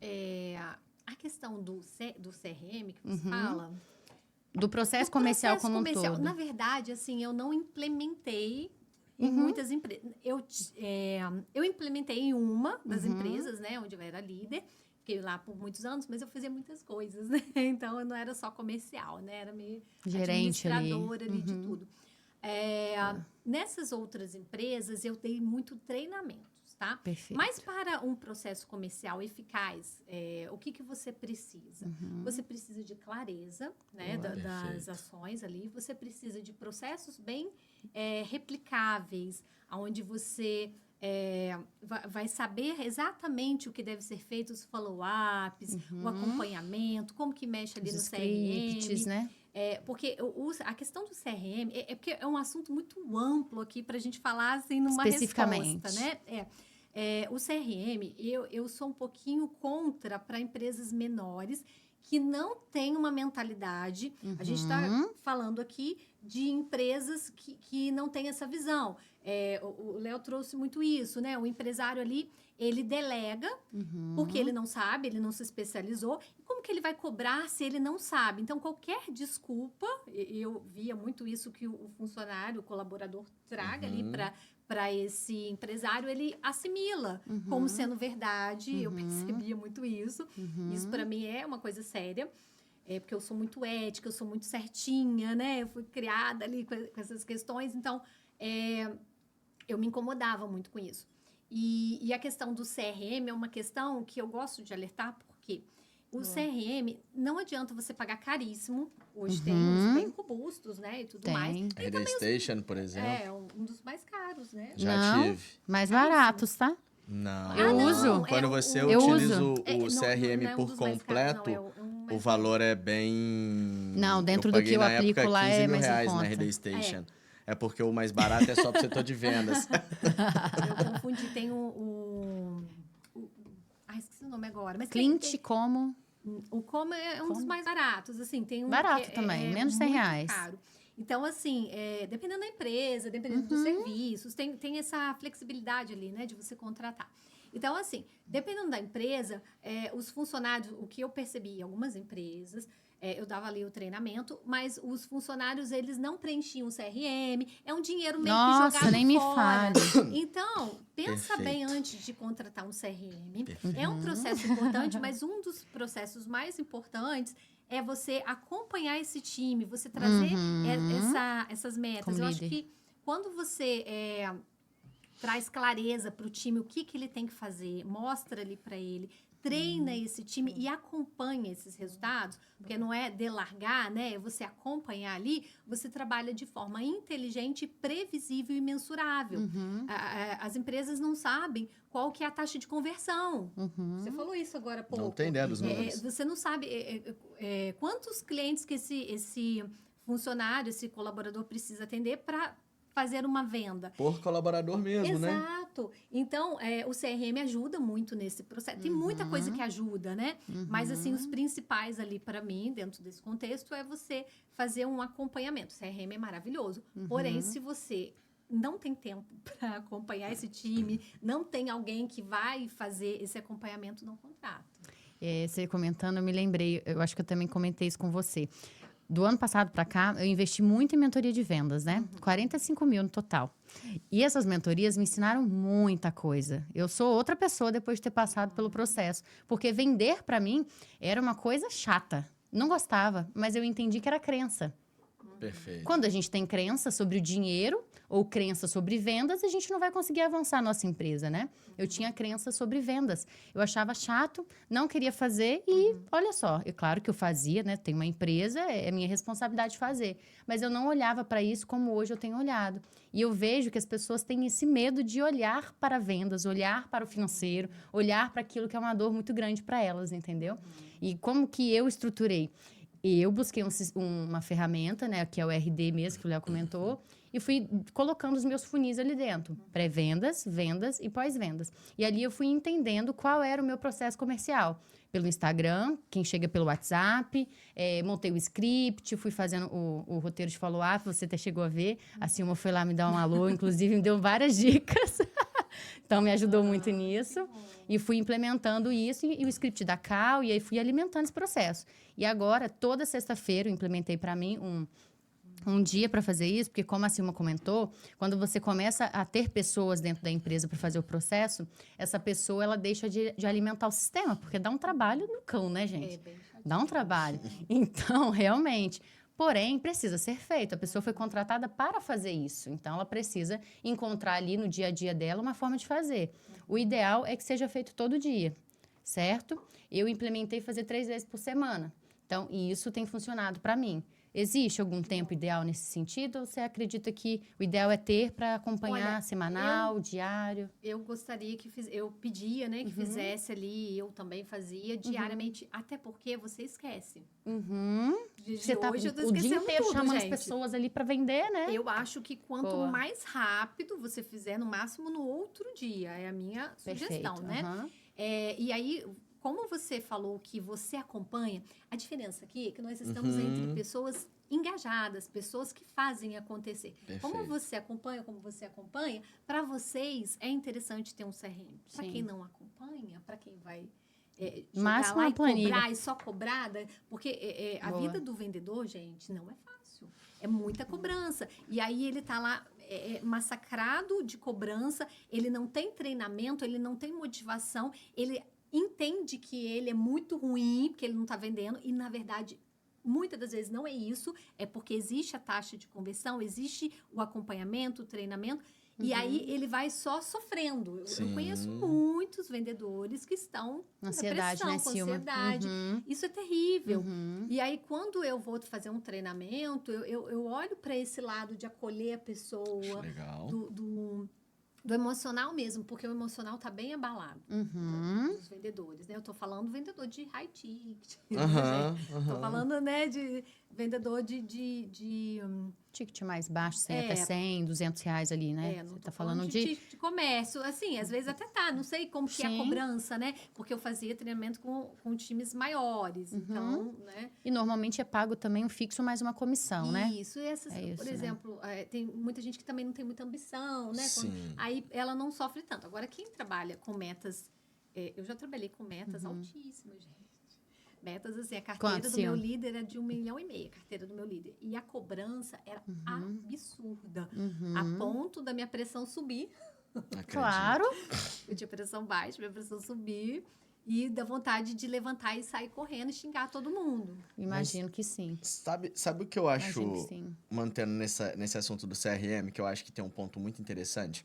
Speaker 2: A questão do CRM que você fala...
Speaker 1: Do processo comercial como um todo.
Speaker 2: Na verdade, assim, eu não implementei... em muitas empresas. Eu implementei em uma das empresas, né? Onde eu era líder. Fiquei lá por muitos anos, mas eu fazia muitas coisas, né? Então, eu não era só comercial, né? Era meio
Speaker 1: gerente
Speaker 2: administradora ali de tudo. Nessas outras empresas, eu dei muito treinamentos, tá?
Speaker 1: Perfeito.
Speaker 2: Mas para um processo comercial eficaz, o que você precisa? Você precisa de clareza, né? Das ações ali. Você precisa de processos bem replicáveis, onde você vai saber exatamente o que deve ser feito, os follow-ups, o acompanhamento, como que mexe ali
Speaker 1: os
Speaker 2: no CRM.
Speaker 1: scripts, né?
Speaker 2: Porque a questão do CRM porque é um assunto muito amplo aqui para a gente falar assim numa
Speaker 1: especificamente,
Speaker 2: resposta, né? O CRM, eu sou um pouquinho contra para empresas menores que não têm uma mentalidade. A gente está falando aqui de empresas que não têm essa visão. O Léo trouxe muito isso, né? O empresário ali, ele delega, porque ele não sabe, ele não se especializou. E como que ele vai cobrar se ele não sabe? Então, qualquer desculpa, eu via muito isso que o funcionário, o colaborador traga ali para esse empresário, ele assimila como sendo verdade. Eu percebia muito isso. Isso, para mim, é uma coisa séria. Porque eu sou muito ética, eu sou muito certinha, né? Eu fui criada ali com essas questões. Então, eu me incomodava muito com isso. E a questão do CRM é uma questão que eu gosto de alertar, porque o CRM, não adianta você pagar caríssimo. Hoje tem uns bem robustos, né? E tudo mais.
Speaker 3: A RD-Station, por exemplo.
Speaker 2: É, um dos mais caros, né?
Speaker 3: Já tive.
Speaker 1: Mais baratos, tá?
Speaker 3: Não.
Speaker 1: Eu uso.
Speaker 3: Quando você
Speaker 1: eu
Speaker 3: utiliza
Speaker 1: uso.
Speaker 3: o CRM por completo, o valor é bem...
Speaker 1: Não, dentro do que eu aplico lá é mais em conta.
Speaker 3: Na RD Station. É porque o mais barato é só para o setor de vendas.
Speaker 2: Eu confundi, tem esqueci o nome agora. Mas
Speaker 1: Clint como...
Speaker 2: O Como é um dos mais baratos, assim. Tem um
Speaker 1: barato também, menos de R$100.
Speaker 2: Caro. Então, assim, dependendo da empresa, dependendo dos serviços, tem essa flexibilidade ali, né, de você contratar. Então, assim, dependendo da empresa, os funcionários, o que eu percebi em algumas empresas, eu dava ali o treinamento, mas os funcionários, eles não preenchiam o CRM, é um dinheiro meio que jogado fora.
Speaker 1: Nem me fale.
Speaker 2: Então, pensa bem antes de contratar um CRM. É um processo importante, mas um dos processos mais importantes é você acompanhar esse time, você trazer essas metas.
Speaker 1: Como
Speaker 2: eu
Speaker 1: líder.
Speaker 2: acho que quando você traz clareza para o time, o que ele tem que fazer, mostra ali para ele, treina esse time e acompanha esses resultados, porque não é delargar, né? É você acompanhar ali, você trabalha de forma inteligente, previsível e mensurável. As empresas não sabem qual que é a taxa de conversão. Você falou isso agora há pouco.
Speaker 3: Não tem ideia dos números.
Speaker 2: Você não sabe quantos clientes que esse funcionário, esse colaborador precisa atender para fazer uma venda.
Speaker 3: Por colaborador mesmo, né?
Speaker 2: Exato. Então, o CRM ajuda muito nesse processo. Tem muita coisa que ajuda, né? Mas, assim, os principais ali para mim, dentro desse contexto, é você fazer um acompanhamento. O CRM é maravilhoso. Porém, se você não tem tempo para acompanhar esse time, não tem alguém que vai fazer esse acompanhamento, não contrata.
Speaker 1: Você comentando, eu me lembrei, eu acho que eu também comentei isso com você. Do ano passado para cá, eu investi muito em mentoria de vendas, né? 45 mil no total. E essas mentorias me ensinaram muita coisa. Eu sou outra pessoa depois de ter passado pelo processo. Porque vender, para mim, era uma coisa chata. Não gostava, mas eu entendi que era crença.
Speaker 3: Perfeito.
Speaker 1: Quando a gente tem crença sobre o dinheiro ou crença sobre vendas, a gente não vai conseguir avançar a nossa empresa, né? Eu tinha crença sobre vendas. Eu achava chato, não queria fazer e, olha só, é claro que eu fazia, né? Tenho uma empresa, é minha responsabilidade fazer. Mas eu não olhava para isso como hoje eu tenho olhado. E eu vejo que as pessoas têm esse medo de olhar para vendas, olhar para o financeiro, olhar para aquilo que é uma dor muito grande para elas, entendeu? E como que eu estruturei? Eu busquei uma ferramenta, né, que é o RD mesmo, que o Léo comentou, e fui colocando os meus funis ali dentro. Pré-vendas, vendas e pós-vendas. E ali eu fui entendendo qual era o meu processo comercial. Pelo Instagram, quem chega pelo WhatsApp, montei o script, fui fazendo o roteiro de follow-up, você até chegou a ver. A Silma foi lá me dar um alô, inclusive me deu várias dicas. Então, me ajudou muito nisso. E fui implementando isso e o script da Cal, e aí fui alimentando esse processo. E agora, toda sexta-feira, eu implementei para mim um dia para fazer isso, porque como a Silma comentou, quando você começa a ter pessoas dentro da empresa para fazer o processo, essa pessoa, ela deixa de alimentar o sistema, porque dá um trabalho no cão, né, gente? Dá um trabalho. Então, realmente... Porém, precisa ser feito. A pessoa foi contratada para fazer isso. Então, ela precisa encontrar ali no dia a dia dela uma forma de fazer. O ideal é que seja feito todo dia, certo? Eu implementei fazer 3 vezes por semana. Então, e isso tem funcionado para mim. Existe algum tempo ideal nesse sentido? Ou você acredita que o ideal é ter para acompanhar semanal, diário?
Speaker 2: Eu gostaria que eu pedia, né, que fizesse ali, eu também fazia diariamente, até porque você esquece.
Speaker 1: Você tá
Speaker 2: hoje eu tô
Speaker 1: o dia
Speaker 2: esquecendo
Speaker 1: inteiro
Speaker 2: tudo,
Speaker 1: chamando
Speaker 2: gente.
Speaker 1: as pessoas ali para vender, né?
Speaker 2: Eu acho que quanto
Speaker 1: Boa.
Speaker 2: mais rápido você fizer, no máximo no outro dia, é a minha sugestão, né? E aí, como você falou que você acompanha, a diferença aqui é que nós estamos entre pessoas engajadas, pessoas que fazem acontecer.
Speaker 3: Perfeito.
Speaker 2: Como você acompanha, para vocês é interessante ter um CRM. Para quem não acompanha, para quem vai
Speaker 1: Máximo
Speaker 2: lá
Speaker 1: uma
Speaker 2: e
Speaker 1: planilha.
Speaker 2: cobrar e só cobrada, porque a
Speaker 1: Boa.
Speaker 2: vida do vendedor, gente, não é fácil. É muita cobrança. E aí ele tá lá massacrado de cobrança, ele não tem treinamento, ele não tem motivação, ele entende que ele é muito ruim, porque ele não tá vendendo, e na verdade, muitas das vezes não é isso, é porque existe a taxa de conversão, existe o acompanhamento, o treinamento, e aí ele vai só sofrendo. Eu conheço muitos vendedores que estão com
Speaker 1: Ansiedade,
Speaker 2: depressão,
Speaker 1: né,
Speaker 2: com
Speaker 1: Silma?
Speaker 2: ansiedade.
Speaker 1: Uhum.
Speaker 2: Isso é terrível.
Speaker 1: Uhum.
Speaker 2: E aí, quando eu vou fazer um treinamento, eu olho para esse lado de acolher a pessoa,
Speaker 3: Legal.
Speaker 2: do emocional mesmo, porque o emocional tá bem abalado dos vendedores, né? Eu tô falando vendedor de high ticket, tô falando, né, de vendedor de
Speaker 1: Ticket mais baixo, 100 até 100, 200 reais ali, né?
Speaker 2: não
Speaker 1: Você
Speaker 2: tô
Speaker 1: tá falando
Speaker 2: de comércio, assim, às vezes até tá, não sei como que é a
Speaker 1: Sim.
Speaker 2: cobrança, né? Porque eu fazia treinamento com times maiores, então, né?
Speaker 1: E normalmente é pago também um fixo mais uma comissão, né?
Speaker 2: Isso, e essas,
Speaker 1: É isso,
Speaker 2: por
Speaker 1: né?
Speaker 2: exemplo, tem muita gente que também não tem muita ambição, né?
Speaker 3: Sim.
Speaker 2: Aí ela não sofre tanto. Agora, quem trabalha com metas, eu já trabalhei com metas altíssimas, gente. Metas, assim, a carteira
Speaker 1: Quanto,
Speaker 2: do meu
Speaker 1: Sil?
Speaker 2: líder era de 1,5 milhão, a carteira do meu líder. E a cobrança era absurda, a ponto da minha pressão subir.
Speaker 3: Acredito.
Speaker 1: Claro.
Speaker 2: Eu tinha pressão baixa, minha pressão subir. E da vontade de levantar e sair correndo e xingar todo mundo.
Speaker 1: Imagino que sim.
Speaker 3: Sabe o que eu acho,
Speaker 1: Imagino que sim.
Speaker 3: mantendo nesse assunto do CRM, que eu acho que tem um ponto muito interessante?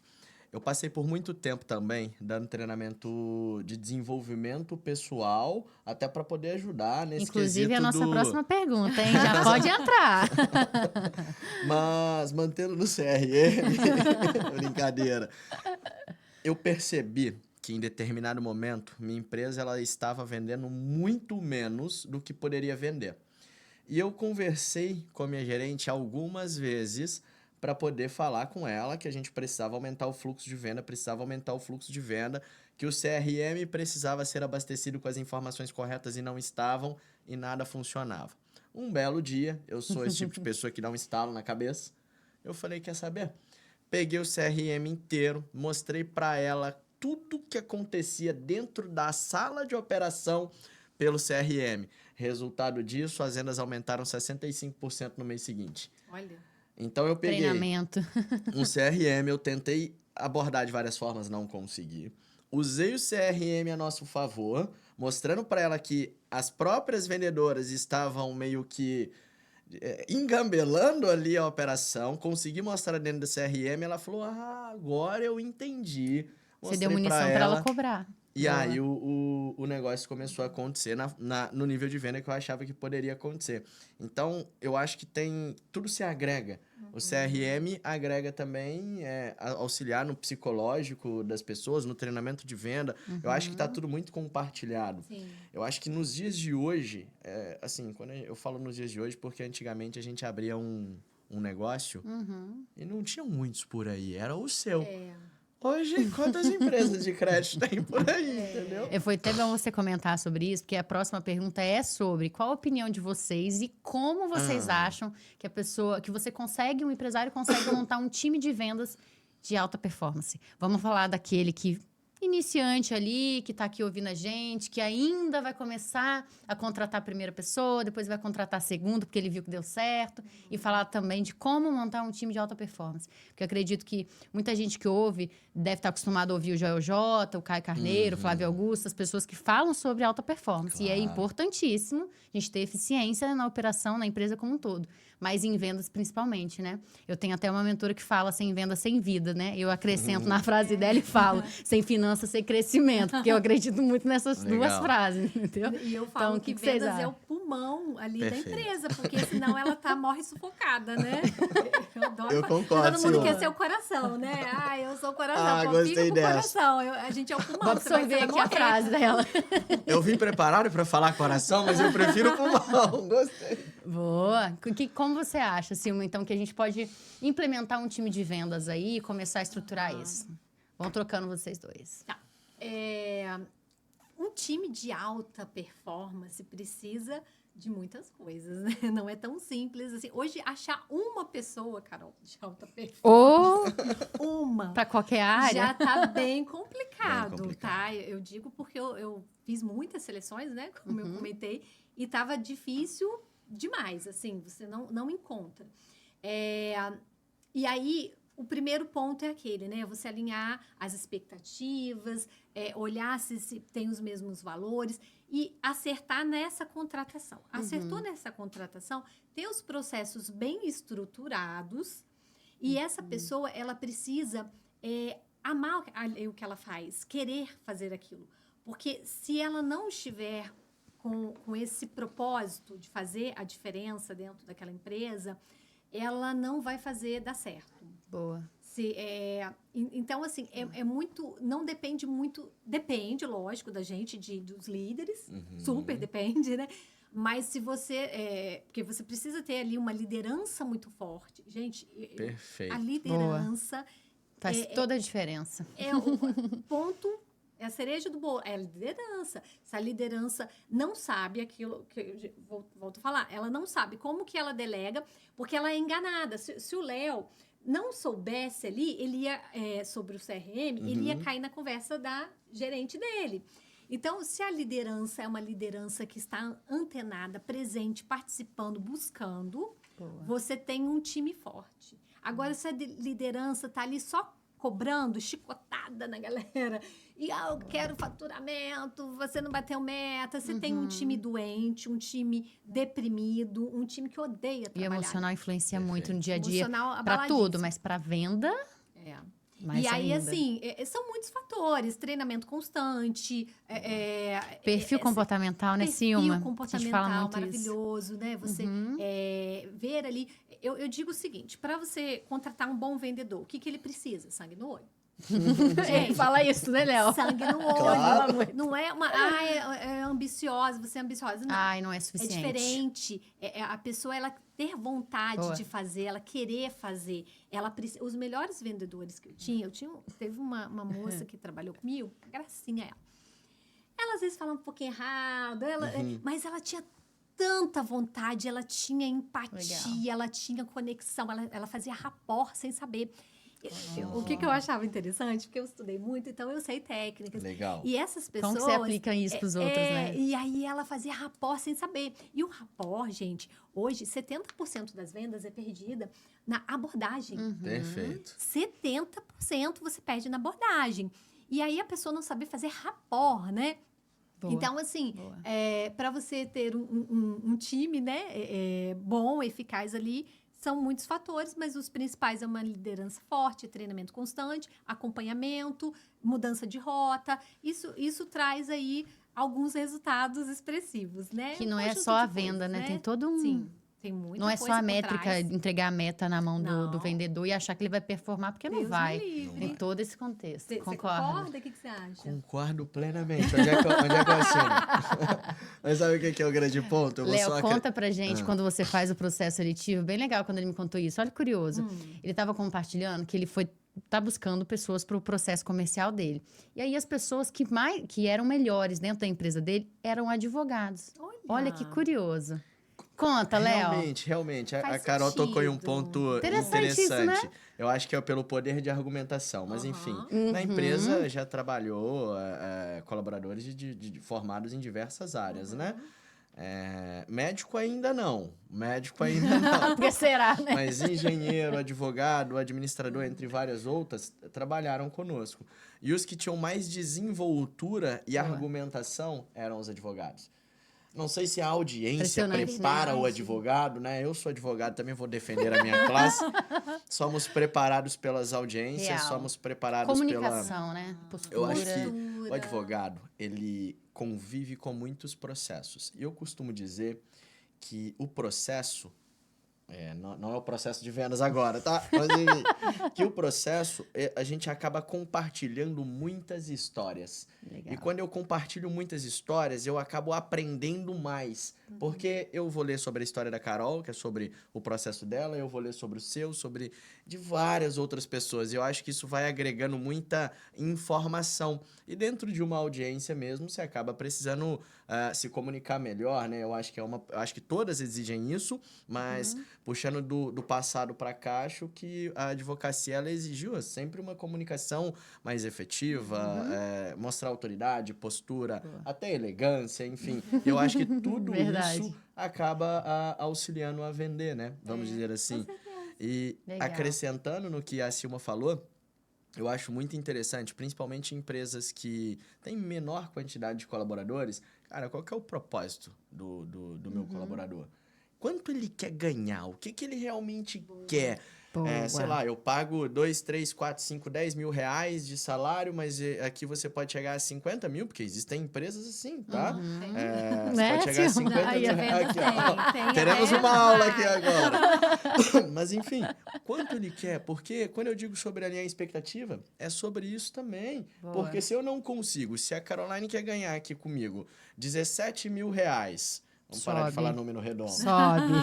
Speaker 3: Eu passei por muito tempo também dando treinamento de desenvolvimento pessoal, até para poder ajudar nesse
Speaker 1: Inclusive,
Speaker 3: quesito
Speaker 1: a nossa
Speaker 3: do...
Speaker 1: próxima pergunta, hein? Já pode entrar.
Speaker 3: Mas, mantendo no CRM, brincadeira. Eu percebi que em determinado momento, minha empresa ela estava vendendo muito menos do que poderia vender. E eu conversei com a minha gerente algumas vezes para poder falar com ela que a gente precisava aumentar o fluxo de venda, que o CRM precisava ser abastecido com as informações corretas e não estavam, e nada funcionava. Um belo dia, eu sou esse tipo de pessoa que dá um estalo na cabeça, eu falei, quer saber? Peguei o CRM inteiro, mostrei para ela tudo que acontecia dentro da sala de operação pelo CRM. Resultado disso, as vendas aumentaram 65% no mês seguinte.
Speaker 2: Olha.
Speaker 3: Então eu peguei
Speaker 1: Treinamento.
Speaker 3: um CRM, eu tentei abordar de várias formas, não consegui. Usei o CRM a nosso favor, mostrando para ela que as próprias vendedoras estavam meio que engambelando ali a operação, consegui mostrar dentro do CRM, ela falou, agora eu entendi.
Speaker 1: Você deu
Speaker 3: Mostrei
Speaker 1: munição para ela cobrar.
Speaker 3: E
Speaker 1: Boa.
Speaker 3: aí o negócio começou a acontecer no nível de venda que eu achava que poderia acontecer. Então, eu acho que tudo se agrega. O CRM agrega também auxiliar no psicológico das pessoas, no treinamento de venda. Eu acho que está tudo muito compartilhado.
Speaker 2: Sim.
Speaker 3: Eu acho que nos dias de hoje, assim, quando eu falo nos dias de hoje, porque antigamente a gente abria um negócio e não tinha muitos por aí, era o seu. Hoje, quantas empresas de crédito tem por aí, entendeu?
Speaker 1: Foi até bom você comentar sobre isso, porque a próxima pergunta é sobre qual a opinião de vocês e como vocês acham que um empresário consegue montar um time de vendas de alta performance. Vamos falar daquele iniciante ali, que está aqui ouvindo a gente, que ainda vai começar a contratar a primeira pessoa, depois vai contratar a segunda, porque ele viu que deu certo, e falar também de como montar um time de alta performance. Porque eu acredito que muita gente que ouve deve estar acostumado a ouvir o Joel J, o Caio Carneiro, o Flávio Augusto, as pessoas que falam sobre alta performance.
Speaker 3: Claro.
Speaker 1: E é importantíssimo a gente ter eficiência na operação, na empresa como um todo. Mas em vendas, principalmente, né? Eu tenho até uma mentora que fala sem venda, sem vida, né? Eu acrescento na frase dela e falo sem finança, sem crescimento. Porque eu acredito muito nessas duas frases, entendeu?
Speaker 2: E eu falo
Speaker 1: Então,
Speaker 2: que
Speaker 1: vocês
Speaker 2: vendas é
Speaker 1: acham?
Speaker 2: o pulmão ali
Speaker 3: Perfeito.
Speaker 2: da empresa, porque senão ela morre sufocada, né? Eu adoro.
Speaker 3: Eu concordo,
Speaker 2: Todo mundo
Speaker 3: Silma.
Speaker 2: quer ser o coração, né? Eu sou o coração,
Speaker 3: Gostei
Speaker 2: confio no
Speaker 3: dessa.
Speaker 2: coração. A gente é o pulmão.
Speaker 1: Vou absorver aqui a frase dela.
Speaker 3: Eu vim preparado para falar coração, mas eu prefiro pulmão. Gostei.
Speaker 1: Boa. Como você acha, Silma, então, que a gente pode implementar um time de vendas aí e começar a estruturar isso? Vão trocando vocês dois.
Speaker 2: Tá. Um time de alta performance precisa de muitas coisas, né? Não é tão simples assim. Hoje, achar uma pessoa, Carol, de alta
Speaker 1: Ou
Speaker 2: performance, uma,
Speaker 1: para qualquer área.
Speaker 2: já tá bem complicado,
Speaker 3: Bem complicado.
Speaker 2: tá? Eu digo porque eu fiz muitas seleções, né? Como eu comentei, e tava difícil demais, assim, você não encontra. E aí, o primeiro ponto é aquele, né? Você alinhar as expectativas, olhar se tem os mesmos valores e acertar nessa contratação. Acertou nessa contratação, ter os processos bem estruturados e essa pessoa, ela precisa amar o que ela faz, querer fazer aquilo. Porque se ela não estiver com esse propósito de fazer a diferença dentro daquela empresa, ela não vai fazer dar certo.
Speaker 1: Boa.
Speaker 2: Então, assim, é muito... Não depende muito... Depende, lógico, da gente, dos líderes. Super depende, né? Mas se você... porque você precisa ter ali uma liderança muito forte. Gente,
Speaker 3: Perfeito.
Speaker 2: a liderança...
Speaker 1: Faz toda a diferença.
Speaker 2: É o ponto... É a cereja do bolo, é a liderança. Se a liderança não sabe aquilo que eu volto a falar, ela não sabe como que ela delega, porque ela é enganada. Se o Léo não soubesse ali, ele ia, sobre o CRM, ele ia cair na conversa da gerente dele. Então, se a liderança é uma liderança que está antenada, presente, participando, buscando, você tem um time forte. Agora, se a liderança está ali só cobrando, chicotada na galera, e eu quero faturamento, você não bateu meta, você tem um time doente, um time deprimido, um time que odeia
Speaker 1: E
Speaker 2: trabalhar.
Speaker 1: emocional influencia muito no dia a dia
Speaker 2: Emocional
Speaker 1: para tudo, mas para venda, mais
Speaker 2: e aí,
Speaker 1: ainda.
Speaker 2: assim, são muitos fatores. Treinamento constante.
Speaker 1: Perfil comportamental, né, Silma?
Speaker 2: Perfil comportamental
Speaker 1: A gente fala muito
Speaker 2: maravilhoso, né? Você ver ali... Eu digo o seguinte, para você contratar um bom vendedor, o que ele precisa? Sangue no olho.
Speaker 1: Gente, fala isso, né, Léo?
Speaker 2: Sangue no olho.
Speaker 3: Claro.
Speaker 2: Não é uma... é ambiciosa, você é ambiciosa. Não.
Speaker 1: Ai, não é suficiente.
Speaker 2: É diferente. A pessoa, ela ter vontade de fazer, ela querer fazer. Os melhores vendedores que teve uma moça que trabalhou comigo, gracinha ela. Ela às vezes fala um pouquinho errado, mas ela tinha tanta vontade, ela tinha empatia, ela tinha conexão, ela fazia rapport sem saber. O que eu achava interessante, porque eu estudei muito, então eu sei técnicas.
Speaker 3: Legal.
Speaker 2: E essas pessoas...
Speaker 1: Como que você aplica isso para os outros, né?
Speaker 2: E aí ela fazia rapport sem saber. E o rapport, gente, hoje, 70% das vendas é perdida na abordagem.
Speaker 3: Perfeito.
Speaker 2: 70% você perde na abordagem. E aí a pessoa não sabe fazer rapport, né?
Speaker 1: Boa.
Speaker 2: Então, assim, para você ter um time, né, bom, eficaz ali, são muitos fatores, mas os principais é uma liderança forte, treinamento constante, acompanhamento, mudança de rota. Isso traz aí alguns resultados expressivos, né?
Speaker 1: Que não é só a venda, né? Tem todo um...
Speaker 2: Sim, tem muita
Speaker 1: Não é
Speaker 2: coisa
Speaker 1: só a
Speaker 2: por
Speaker 1: métrica,
Speaker 2: trás.
Speaker 1: entregar a meta na mão do
Speaker 2: Não.
Speaker 1: vendedor e achar que ele vai performar, porque não
Speaker 2: Deus
Speaker 1: vai.
Speaker 2: me livre.
Speaker 1: Tem todo esse contexto.
Speaker 2: Você concorda? O que você acha?
Speaker 3: Concordo plenamente. Onde é que eu assino? Mas sabe o que é o grande ponto?
Speaker 1: Léo, conta pra gente quando você faz o processo seletivo. Bem legal quando ele me contou isso. Olha que curioso. Ele estava compartilhando que ele tá buscando pessoas para o processo comercial dele. E aí as pessoas que eram melhores dentro da empresa dele eram advogados. Olha que curioso. Conta, Léo.
Speaker 3: Realmente. A
Speaker 2: Faz
Speaker 3: Carol tocou em um
Speaker 2: sentido.
Speaker 3: ponto
Speaker 1: Interessante isso, né?
Speaker 3: Eu acho que é pelo poder de argumentação. Mas, enfim, na empresa já trabalhou colaboradores formados em diversas áreas, né? Médico ainda não.
Speaker 1: Por que será, né?
Speaker 3: Mas engenheiro, advogado, administrador, entre várias outras, trabalharam conosco. E os que tinham mais desenvoltura e argumentação eram os advogados. Não sei se a audiência prepara o advogado, né? Eu sou advogado, também vou defender a minha classe. Somos preparados pelas audiências, somos preparados
Speaker 1: comunicação, né? Postura.
Speaker 3: Eu acho que o advogado, ele convive com muitos processos. E eu costumo dizer que o processo Não é o processo de vendas agora, tá? Mas enfim, que o processo, a gente acaba compartilhando muitas histórias.
Speaker 1: Legal.
Speaker 3: E quando eu compartilho muitas histórias, eu acabo aprendendo mais. Porque eu vou ler sobre a história da Carol, que é sobre o processo dela, eu vou ler sobre o seu, sobre de várias outras pessoas. E eu acho que isso vai agregando muita informação. E dentro de uma audiência mesmo, você acaba precisando se comunicar melhor, né? Eu acho que todas exigem isso, mas puxando do passado para cá, acho que a advocacia ela exigiu sempre uma comunicação mais efetiva, mostrar autoridade, postura, até elegância, enfim. Eu acho que tudo isso acaba auxiliando a vender, né? Vamos dizer assim. E acrescentando no que a Silma falou, eu acho muito interessante, principalmente em empresas que têm menor quantidade de colaboradores. Cara, qual que é o propósito do meu colaborador? Quanto ele quer ganhar? O que ele realmente quer? Sei lá, eu pago 2, 3, 4, 5, 10 mil reais de salário, mas aqui você pode chegar a 50 mil, porque existem empresas assim, tá? Você pode chegar a 50 mil reais. Aqui, ó. Teremos uma aula aqui agora. Mas, enfim, quanto ele quer? Porque quando eu digo sobre alinhar a expectativa, é sobre isso também. Porque se eu não consigo, se a Caroline quer ganhar aqui comigo 17 mil reais... Vamos parar de falar número redondo.
Speaker 1: Sobe.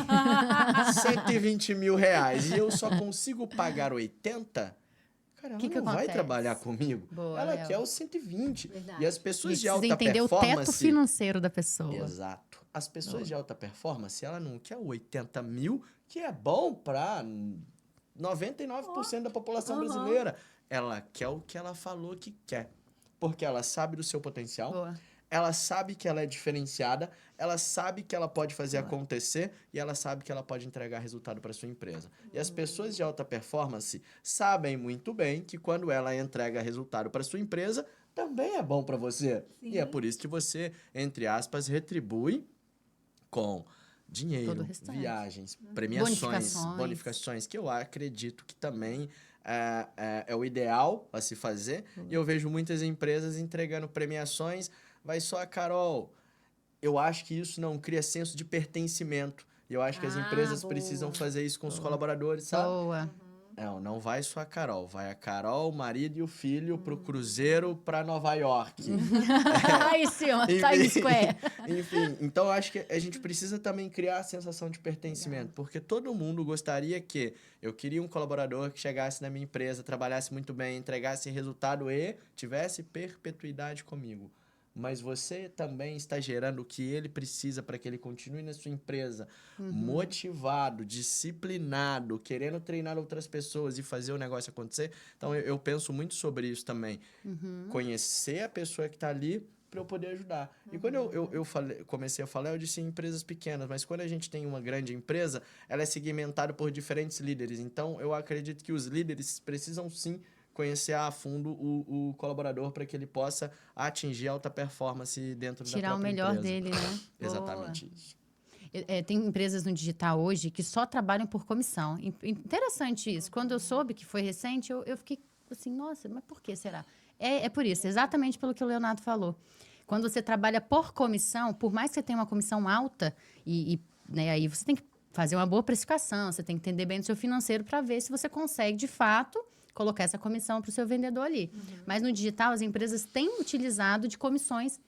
Speaker 3: 120 mil reais. E eu só consigo pagar 80, cara, ela não vai trabalhar comigo. Ela quer os 120.
Speaker 2: Verdade.
Speaker 3: E as pessoas de alta
Speaker 1: entender
Speaker 3: performance...
Speaker 1: o teto financeiro da pessoa.
Speaker 3: Exato. As pessoas de alta performance, ela não quer o 80 mil, que é bom para 99% da população brasileira. Ela quer o que ela falou que quer. Porque ela sabe do seu potencial. Ela sabe que ela é diferenciada, ela sabe que ela pode fazer acontecer e ela sabe que ela pode entregar resultado para sua empresa. E as pessoas de alta performance sabem muito bem que quando ela entrega resultado para sua empresa, também é bom para você.
Speaker 2: Sim.
Speaker 3: E é por isso que você, entre aspas, retribui com dinheiro, viagens, premiações, bonificações, que eu acredito que também é o ideal a se fazer. E eu vejo muitas empresas entregando premiações. Vai só a Carol. Eu acho que isso não cria senso de pertencimento. E eu acho que as empresas precisam fazer isso com os colaboradores, sabe? Não vai só a Carol. Vai a Carol, o marido e o filho pro cruzeiro pra Nova York.
Speaker 1: Aí sim, Times Square.
Speaker 3: Enfim, então eu acho que a gente precisa também criar a sensação de pertencimento. Porque todo mundo gostaria que eu queria um colaborador que chegasse na minha empresa, trabalhasse muito bem, entregasse resultado e tivesse perpetuidade comigo. Mas você também está gerando o que ele precisa para que ele continue na sua empresa, motivado, disciplinado, querendo treinar outras pessoas e fazer o negócio acontecer. Então, eu penso muito sobre isso também. Conhecer a pessoa que está ali para eu poder ajudar. E quando eu comecei a falar, eu disse em empresas pequenas, mas quando a gente tem uma grande empresa, ela é segmentada por diferentes líderes. Então, eu acredito que os líderes precisam, sim, conhecer a fundo o colaborador para que ele possa atingir alta performance dentro da própria empresa.
Speaker 1: Tirar o melhor dele, né?
Speaker 3: Exatamente isso.
Speaker 1: Tem empresas no digital hoje que só trabalham por comissão. Interessante isso. Quando eu soube que foi recente, eu fiquei assim, nossa, mas por que será? É por isso, exatamente pelo que o Leonardo falou. Quando você trabalha por comissão, por mais que você tenha uma comissão alta, né, aí você tem que fazer uma boa precificação, você tem que entender bem do seu financeiro para ver se você consegue, de fato, colocar essa comissão para o seu vendedor ali. Mas no digital, as empresas têm utilizado de comissões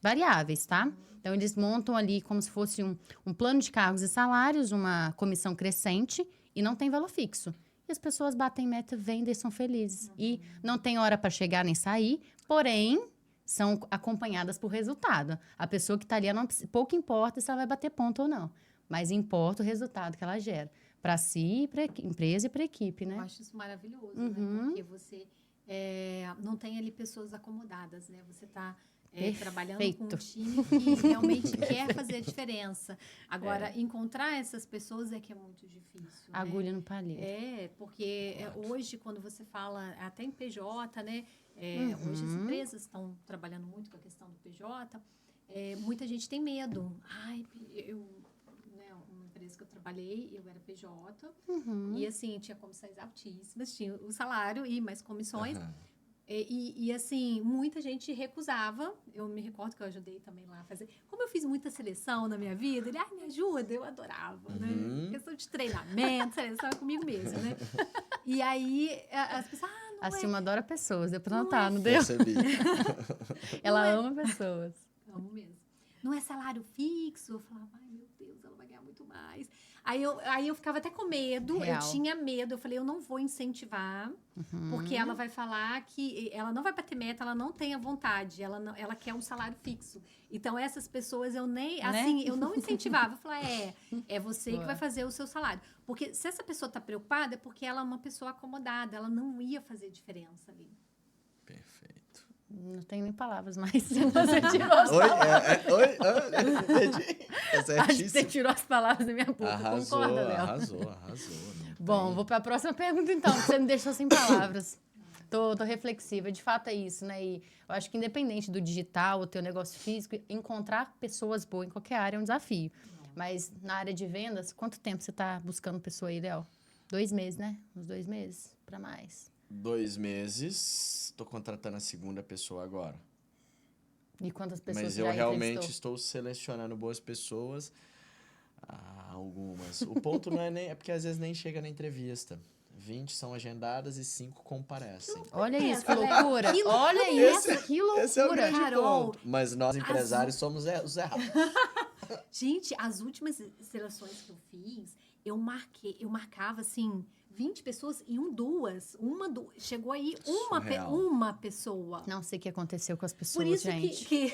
Speaker 1: variáveis, tá? Então, eles montam ali como se fosse um plano de cargos e salários, uma comissão crescente e não tem valor fixo. E as pessoas batem meta, vendem e são felizes. E não tem hora para chegar nem sair, porém, são acompanhadas por resultado. A pessoa que está ali, pouco importa se ela vai bater ponto ou não, mas importa o resultado que ela gera. Para si, para empresa e para equipe, né?
Speaker 2: Eu acho isso maravilhoso, né? Porque você não tem ali pessoas acomodadas, né? Você está trabalhando com um time que realmente quer fazer a diferença. Agora, encontrar essas pessoas é que é muito difícil.
Speaker 1: Agulha no palheiro.
Speaker 2: Porque hoje, quando você fala até em PJ, né? Hoje as empresas estão trabalhando muito com a questão do PJ. Muita gente tem medo. Uma empresa que eu trabalhei, eu era PJ. E assim, tinha comissões altíssimas, tinha o salário e mais comissões. Assim, muita gente recusava. Eu me recordo que eu ajudei também lá a fazer. Como eu fiz muita seleção na minha vida, ele, me ajuda, eu adorava, né? Questão de treinamento, seleção é comigo mesmo, né? E aí, as pessoas, não
Speaker 1: A Silma adora pessoas, deu pra
Speaker 2: Não
Speaker 1: notar,
Speaker 2: é
Speaker 1: não deu?
Speaker 3: Percebi.
Speaker 1: Ela ama pessoas.
Speaker 2: Amo mesmo. Não é salário fixo? Eu falava, ai, meu Deus, ela vai ganhar muito mais. Aí eu ficava até com medo,
Speaker 1: Real.
Speaker 2: eu tinha medo. Eu falei, eu não vou incentivar, porque ela vai falar que ela não vai bater meta, ela não tem a vontade, ela quer um salário fixo. Então, essas pessoas eu nem, assim, eu não incentivava. Eu falava, é você que vai fazer o seu salário. Porque se essa pessoa tá preocupada, é porque ela é uma pessoa acomodada, ela não ia fazer diferença ali.
Speaker 3: Perfeito.
Speaker 1: Não tenho nem palavras mais. Você tirou as
Speaker 3: Oi?
Speaker 1: palavras.
Speaker 3: Oi? Entendi. Tá
Speaker 1: Acho que você
Speaker 3: certíssimo.
Speaker 1: tirou as palavras da minha boca. Concorda, Léo?
Speaker 3: Arrasou.
Speaker 1: Bom, vou para a próxima pergunta, então, que você me deixou sem palavras. Tô reflexiva, de fato é isso, né? E eu acho que independente do digital, o teu negócio físico, encontrar pessoas boas em qualquer área é um desafio. Mas na área de vendas, quanto tempo você tá buscando pessoa aí, Léo? 2 meses, né? Uns 2 meses para mais.
Speaker 3: 2 meses. Tô contratando a segunda pessoa agora.
Speaker 1: E quantas pessoas
Speaker 3: Mas
Speaker 1: você
Speaker 3: eu
Speaker 1: já
Speaker 3: realmente
Speaker 1: entrevistou?
Speaker 3: estou selecionando boas pessoas. Algumas. O ponto não é nem... É porque às vezes nem chega na entrevista. 20 são agendadas e 5 comparecem.
Speaker 1: Olha isso, que
Speaker 2: Léo.
Speaker 1: loucura!
Speaker 2: Que loucura.
Speaker 1: Olha isso, que loucura!
Speaker 3: Esse é o grande
Speaker 2: Carol,
Speaker 3: ponto. Mas nós, empresários, somos os errados.
Speaker 2: Gente, as últimas seleções que eu fiz, eu marcava, assim, 20 pessoas e duas. Chegou aí
Speaker 3: Surreal.
Speaker 2: uma pessoa.
Speaker 1: Não sei o que aconteceu com as pessoas,
Speaker 2: Por isso
Speaker 1: gente.
Speaker 2: que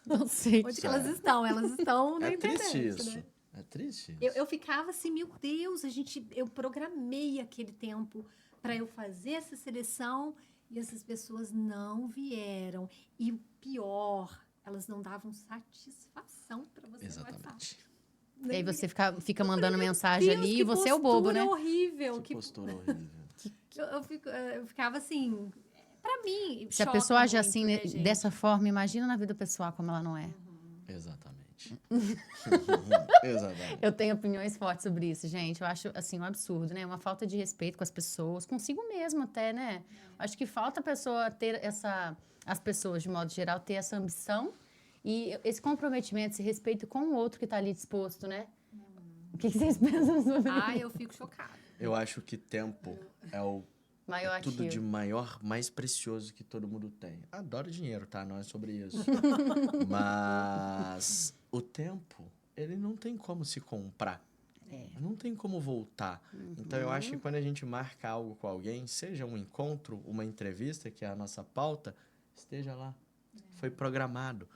Speaker 1: Não sei.
Speaker 2: onde que elas estão? Elas estão na
Speaker 3: É
Speaker 2: internet,
Speaker 3: triste isso.
Speaker 2: né?
Speaker 3: É triste isso.
Speaker 2: Eu ficava assim, meu Deus, eu programei aquele tempo para eu fazer essa seleção e essas pessoas não vieram. E o pior, elas não davam satisfação para você no WhatsApp.
Speaker 3: Exatamente.
Speaker 1: E aí você fica mandando mensagem
Speaker 2: Deus,
Speaker 1: ali
Speaker 2: que
Speaker 1: e você é o bobo, né?
Speaker 2: postura horrível.
Speaker 3: Que postura horrível.
Speaker 2: Eu ficava assim, pra mim,
Speaker 1: Se a
Speaker 2: choca
Speaker 1: pessoa age
Speaker 2: muito,
Speaker 1: assim,
Speaker 2: né, gente?
Speaker 1: dessa forma, imagina na vida pessoal como ela não é.
Speaker 3: Exatamente. Exatamente.
Speaker 1: Eu tenho opiniões fortes sobre isso, gente. Eu acho, assim, um absurdo, né? Uma falta de respeito com as pessoas, consigo mesmo até, né? Acho que falta a pessoa ter as pessoas, de modo geral, ter essa ambição e esse comprometimento, esse respeito com o outro que tá ali disposto, né? O que vocês pensam sobre isso?
Speaker 2: Ai, eu fico chocada.
Speaker 3: Eu acho que tempo é o
Speaker 1: Maior
Speaker 3: tudo
Speaker 1: ativo.
Speaker 3: de maior, mais precioso que todo mundo tem. Adoro dinheiro, tá? Não é sobre isso. Mas o tempo, ele não tem como se comprar. Não tem como voltar. Então, eu acho que quando a gente marca algo com alguém, seja um encontro, uma entrevista, que é a nossa pauta, esteja lá. Foi programado.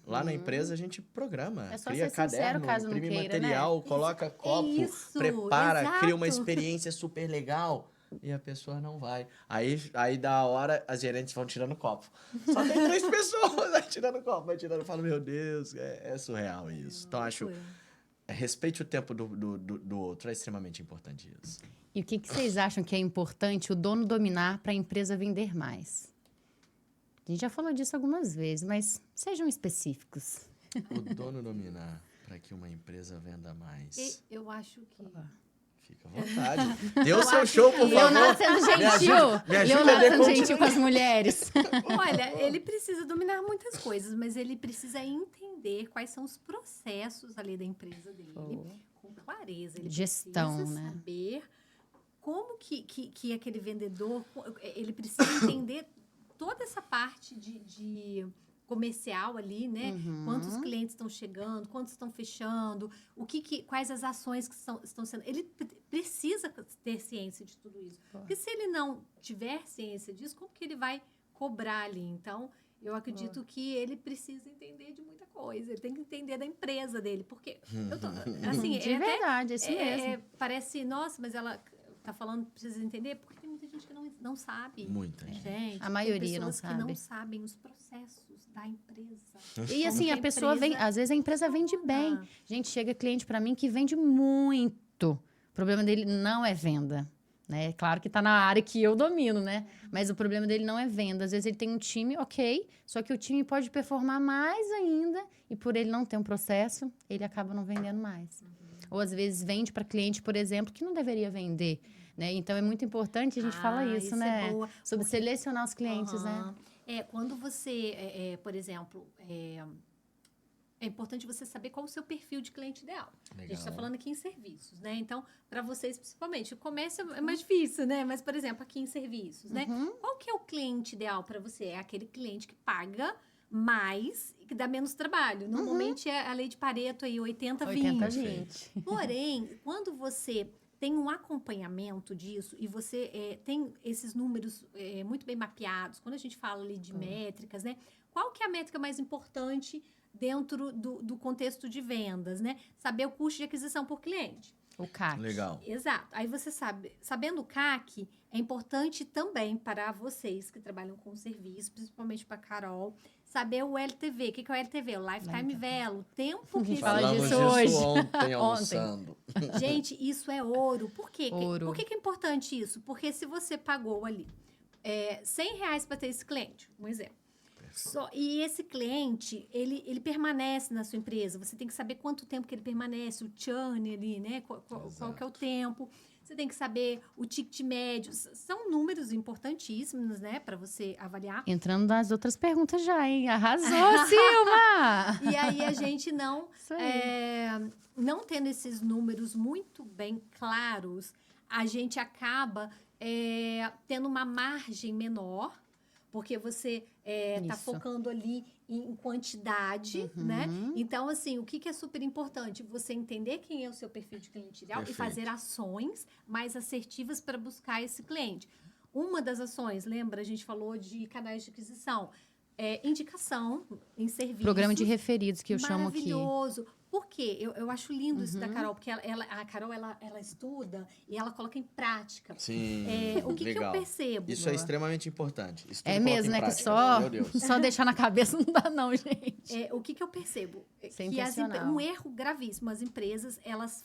Speaker 3: Lá na empresa, a gente programa.
Speaker 1: É só
Speaker 3: cria
Speaker 1: ser sincero,
Speaker 3: caderno,
Speaker 1: caso não
Speaker 3: imprime
Speaker 1: queira,
Speaker 3: material, coloca copo,
Speaker 2: isso,
Speaker 3: prepara, cria uma
Speaker 2: exato.
Speaker 3: experiência super legal. E a pessoa não vai. Aí da hora, as gerentes vão tirando copo. Só tem 3 pessoas vai tirando copo, vai tirando. Eu falo, meu Deus, é surreal isso. Então, acho, respeite o tempo do outro. É extremamente importante isso.
Speaker 1: E o que vocês acham que é importante o dono dominar para a empresa vender mais? A gente já falou disso algumas vezes, mas sejam específicos.
Speaker 3: O dono dominar para que uma empresa venda mais.
Speaker 2: Eu acho que...
Speaker 3: Fica à vontade. Dê o seu show, por favor.
Speaker 1: Leonardo sendo gentil.
Speaker 3: Me ajuda a
Speaker 1: Leonardo sendo
Speaker 3: continuar.
Speaker 1: gentil com as mulheres.
Speaker 2: Olha, ele precisa dominar muitas coisas, mas ele precisa entender quais são os processos ali da empresa dele, com clareza. Ele
Speaker 1: Gestão,
Speaker 2: precisa
Speaker 1: né?
Speaker 2: saber como que aquele vendedor... Ele precisa entender toda essa parte de comercial ali, né? Quantos clientes estão chegando, quantos estão fechando, quais as ações que estão sendo... Ele precisa ter ciência de tudo isso. Porque se ele não tiver ciência disso, como que ele vai cobrar ali? Então, eu acredito que ele precisa entender de muita coisa. Ele tem que entender da empresa dele. Porque, assim,
Speaker 1: De verdade, é isso mesmo.
Speaker 2: parece, nossa, mas ela tá falando, precisa entender, porque tem muita gente que não sabe.
Speaker 3: Muita gente.
Speaker 2: Gente,
Speaker 1: A maioria
Speaker 2: tem
Speaker 1: não
Speaker 2: pessoas que não
Speaker 1: sabe.
Speaker 2: sabem os processos da empresa.
Speaker 1: E assim,
Speaker 2: Como
Speaker 1: a
Speaker 2: que a
Speaker 1: pessoa vem,
Speaker 2: empresa
Speaker 1: às vezes a empresa vende bem.
Speaker 2: funciona.
Speaker 1: Gente, chega cliente para mim que vende muito. O problema dele não é venda, né? Claro que tá na área que eu domino, né? Mas o problema dele não é venda. Às vezes ele tem um time, ok, só que o time pode performar mais ainda e por ele não ter um processo, ele acaba não vendendo mais. ou às vezes vende para cliente, por exemplo, que não deveria vender, né? Então é muito importante a gente falar isso, né?
Speaker 2: É boa,
Speaker 1: sobre selecionar os clientes, né?
Speaker 2: Quando você, por exemplo, é importante você saber qual o seu perfil de cliente ideal.
Speaker 3: Legal.
Speaker 2: A gente está falando aqui em serviços, né? Então, para vocês, principalmente, o comércio é mais difícil, né? Mas, por exemplo, aqui em serviços, né? Qual que é o cliente ideal para você? É aquele cliente que paga mais e que dá menos trabalho. Normalmente é a lei de Pareto aí, 80-20.
Speaker 1: 80-20.
Speaker 2: Porém, quando você tem um acompanhamento disso e você tem esses números muito bem mapeados, quando a gente fala ali de métricas, né? Qual que é a métrica mais importante dentro do contexto de vendas, né? Saber o custo de aquisição por cliente.
Speaker 1: O CAC.
Speaker 3: Legal.
Speaker 2: Exato. Aí você sabe, sabendo o CAC, é importante também para vocês que trabalham com serviço, principalmente para a Carol, saber o LTV. O que é o LTV? O Lifetime Value. O tempo que
Speaker 1: Fala
Speaker 3: Falamos
Speaker 1: disso hoje.
Speaker 3: ontem, almoçando.
Speaker 2: Gente, isso é ouro. Por quê?
Speaker 1: Ouro.
Speaker 2: Por que é importante isso? Porque se você pagou ali R$100 para ter esse cliente, um exemplo. E esse cliente, ele permanece na sua empresa. Você tem que saber quanto tempo que ele permanece, o churn ali, né? Qual que é o tempo. Você tem que saber o ticket médio. São números importantíssimos, né? Para você avaliar.
Speaker 1: Entrando nas outras perguntas já, hein? Arrasou, Silma!
Speaker 2: E aí, a gente não tendo esses números muito bem claros, a gente acaba tendo uma margem menor, porque você está focando ali em quantidade, né? Então, assim, o que é super importante? Você entender quem é o seu perfil de cliente ideal e fazer ações mais assertivas para buscar esse cliente. Uma das ações, lembra? A gente falou de canais de aquisição. Indicação em serviços.
Speaker 1: Programa de referidos, que eu chamo aqui.
Speaker 2: Maravilhoso. Por quê? Eu acho lindo isso da Carol, porque a Carol, ela estuda e ela coloca em prática.
Speaker 3: Sim,
Speaker 2: o que eu
Speaker 3: legal.
Speaker 2: percebo?
Speaker 3: Isso é extremamente importante. Isso tudo
Speaker 1: É
Speaker 3: coloca
Speaker 1: mesmo,
Speaker 3: em
Speaker 1: né? Que
Speaker 3: prática. Meu Deus.
Speaker 1: só deixar na cabeça não dá não, gente.
Speaker 2: O que eu percebo?
Speaker 1: Isso é
Speaker 2: Que
Speaker 1: intencional.
Speaker 2: um erro gravíssimo. As empresas, elas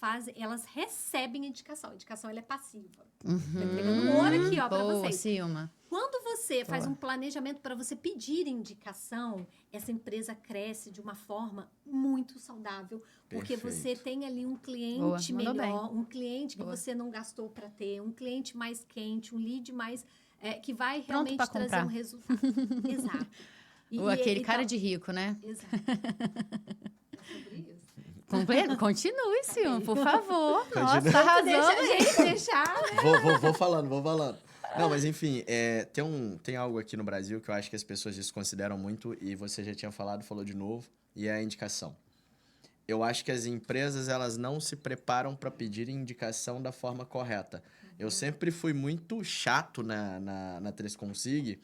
Speaker 2: recebem indicação. A indicação, ela é passiva. Tá entregando ouro aqui, ó, pra
Speaker 1: Boa,
Speaker 2: vocês.
Speaker 1: Silma.
Speaker 2: Quando você faz
Speaker 1: Boa.
Speaker 2: um planejamento para você pedir indicação, essa empresa cresce de uma forma muito saudável, porque
Speaker 3: Perfeito.
Speaker 2: você tem ali um cliente
Speaker 1: Boa, mandou
Speaker 2: melhor,
Speaker 1: bem.
Speaker 2: um cliente que
Speaker 1: Boa.
Speaker 2: você não gastou para ter, um cliente mais quente, um lead mais que vai
Speaker 1: Pronto
Speaker 2: realmente
Speaker 1: pra
Speaker 2: trazer
Speaker 1: comprar.
Speaker 2: um resultado. Exato.
Speaker 1: Ou aquele cara de rico, né?
Speaker 2: Exato. É sobre isso.
Speaker 1: Continue, Silma, por favor.
Speaker 3: Continue.
Speaker 1: Nossa, tá arrasando.
Speaker 2: Deixar.
Speaker 3: Vou falando. Não, mas enfim, tem algo aqui no Brasil que eu acho que as pessoas desconsideram muito e você já tinha falou de novo, e é a indicação. Eu acho que as empresas, elas não se preparam para pedir indicação da forma correta. Eu sempre fui muito chato na 3Consig,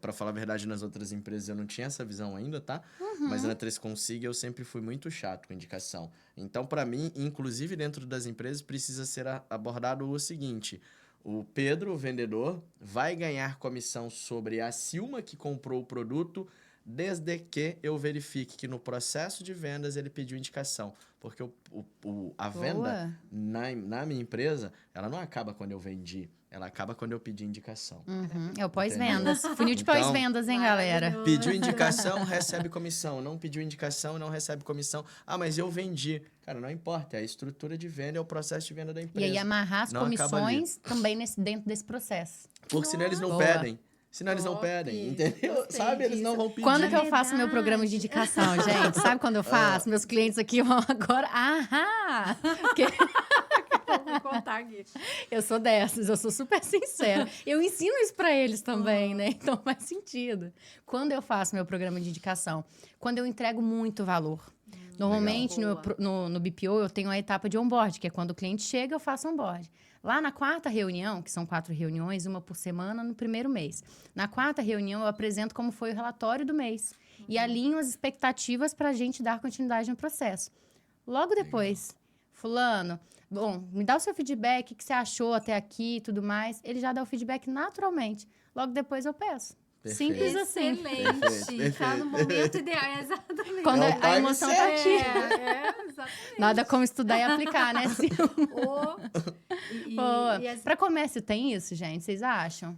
Speaker 3: para falar a verdade, nas outras empresas eu não tinha essa visão ainda, tá? Mas na 3Consig eu sempre fui muito chato com indicação. Então, para mim, inclusive dentro das empresas, precisa ser abordado o seguinte: o Pedro, o vendedor, vai ganhar comissão sobre a Silma que comprou o produto, desde que eu verifique que no processo de vendas ele pediu indicação. Porque a venda na minha empresa, ela não acaba quando eu vendi, ela acaba quando eu pedi indicação.
Speaker 1: É o pós-vendas. Funil de
Speaker 3: Então,
Speaker 1: pós-vendas, hein, galera?
Speaker 3: Pediu indicação, recebe comissão. Não pediu indicação, não recebe comissão. Ah, mas eu vendi. Cara, não importa. É a estrutura de venda, é o processo de venda da
Speaker 1: E
Speaker 3: empresa.
Speaker 1: aí amarrar as
Speaker 3: Não acaba ali.
Speaker 1: comissões também dentro desse processo.
Speaker 3: Porque senão eles não
Speaker 1: Boa.
Speaker 3: pedem. Senão eles não
Speaker 2: Top.
Speaker 3: pedem, entendeu?
Speaker 2: Gostei
Speaker 3: Sabe? Eles não
Speaker 2: disso.
Speaker 3: vão pedir.
Speaker 1: Quando que eu
Speaker 2: É
Speaker 1: faço meu programa de indicação, gente? Sabe quando eu faço? Meus clientes aqui vão agora... Ahá! Porque
Speaker 2: Vou contar aqui.
Speaker 1: eu sou dessas, eu sou super sincera. Eu ensino isso pra eles também, né? Então faz sentido. Quando eu faço meu programa de indicação? Quando eu entrego muito valor. Normalmente, no BPO, eu tenho a etapa de onboard, que é quando o cliente chega, eu faço onboard. Lá na quarta reunião, que são 4 reuniões, uma por semana no primeiro mês. Na quarta reunião, eu apresento como foi o relatório do mês. E alinho as expectativas para a gente dar continuidade no processo. Logo depois, fulano, bom, me dá o seu feedback, o que você achou até aqui e tudo mais. Ele já dá o feedback naturalmente. Logo depois eu peço.
Speaker 3: Perfeito.
Speaker 1: Simples assim.
Speaker 2: Excelente.
Speaker 3: Perfeito.
Speaker 2: Tá no momento ideal, exatamente.
Speaker 1: Quando
Speaker 3: É o
Speaker 1: a
Speaker 3: time
Speaker 1: emoção tá
Speaker 3: certo.
Speaker 1: aqui.
Speaker 2: Exatamente.
Speaker 1: Nada como estudar e aplicar, né, Silma? Boa.
Speaker 2: E
Speaker 1: Para comércio tem isso, gente? Vocês acham?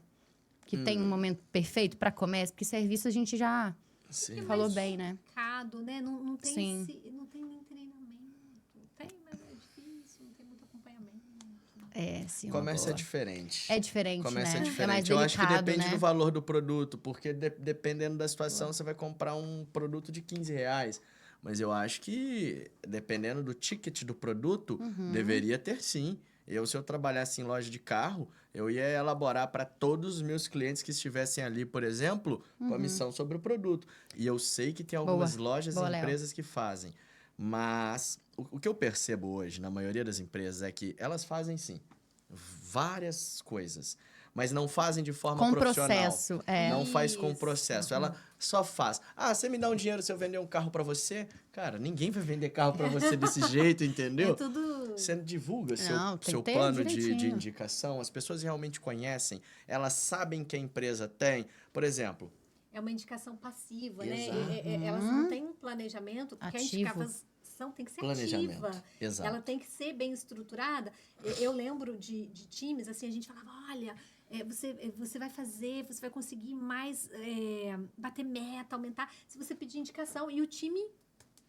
Speaker 1: Que tem um momento perfeito para comércio? Porque serviço a gente já
Speaker 3: Sim.
Speaker 1: falou
Speaker 2: Mas
Speaker 1: bem, né?
Speaker 2: mercado, né? Não tem
Speaker 1: Sim.
Speaker 2: não tem nem treinamento. Tem, mas é difícil.
Speaker 1: Sim,
Speaker 3: Comércio
Speaker 1: boa.
Speaker 3: é diferente.
Speaker 1: É diferente,
Speaker 3: Comércio
Speaker 1: né?
Speaker 3: é diferente.
Speaker 1: É mais
Speaker 3: Eu acho que
Speaker 1: delicado,
Speaker 3: depende
Speaker 1: né?
Speaker 3: do valor do produto, porque dependendo da situação, você vai comprar um produto de R$ 15. Mas eu acho que, dependendo do ticket do produto, deveria ter sim. Se eu trabalhasse em loja de carro, eu ia elaborar para todos os meus clientes que estivessem ali, por exemplo, comissão sobre o produto. E eu sei que tem algumas lojas e
Speaker 1: Boa, Léo.
Speaker 3: empresas que fazem. Mas o que eu percebo hoje, na maioria das empresas, é que elas fazem sim várias coisas, mas não fazem de forma
Speaker 1: Com
Speaker 3: profissional.
Speaker 1: processo,
Speaker 3: Não faz com
Speaker 2: Isso.
Speaker 3: processo. Ela só faz. Ah, você me dá um dinheiro se eu vender um carro para você? Cara, ninguém vai vender carro para você desse jeito, entendeu?
Speaker 2: É tudo...
Speaker 3: Você divulga
Speaker 1: Não, tem
Speaker 3: seu
Speaker 1: que ter
Speaker 3: plano de
Speaker 1: direitinho.
Speaker 3: indicação, as pessoas realmente conhecem, elas sabem que a empresa tem. Por exemplo,
Speaker 2: É uma indicação passiva, né?
Speaker 3: Exato.
Speaker 2: Elas não têm um planejamento, porque a
Speaker 1: Ativo.
Speaker 2: indicação tem que ser
Speaker 3: Planejamento.
Speaker 2: ativa.
Speaker 3: Exato.
Speaker 2: Ela tem que ser bem estruturada. Eu lembro de times, assim, a gente falava, olha, você vai fazer, você vai conseguir mais, bater meta, aumentar, se você pedir indicação. E o time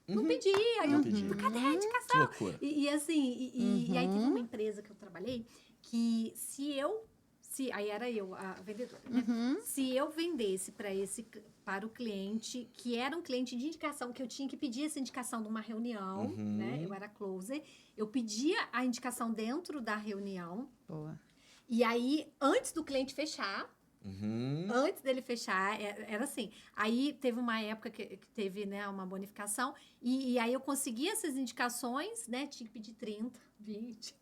Speaker 2: não pedia.
Speaker 3: Não pedia.
Speaker 2: Cadê a indicação?
Speaker 3: Que loucura.
Speaker 2: E assim, e aí teve uma empresa que eu trabalhei que aí era eu, a vendedora, né? Se eu vendesse para o cliente, que era um cliente de indicação, que eu tinha que pedir essa indicação numa reunião, né? Eu era closer, eu pedia a indicação dentro da reunião.
Speaker 1: Boa.
Speaker 2: E aí, antes do cliente fechar,
Speaker 3: Uhum.
Speaker 2: antes dele fechar, era assim. Aí teve uma época que teve, né, uma bonificação, e aí eu consegui essas indicações, né? Tinha que pedir 30, 20.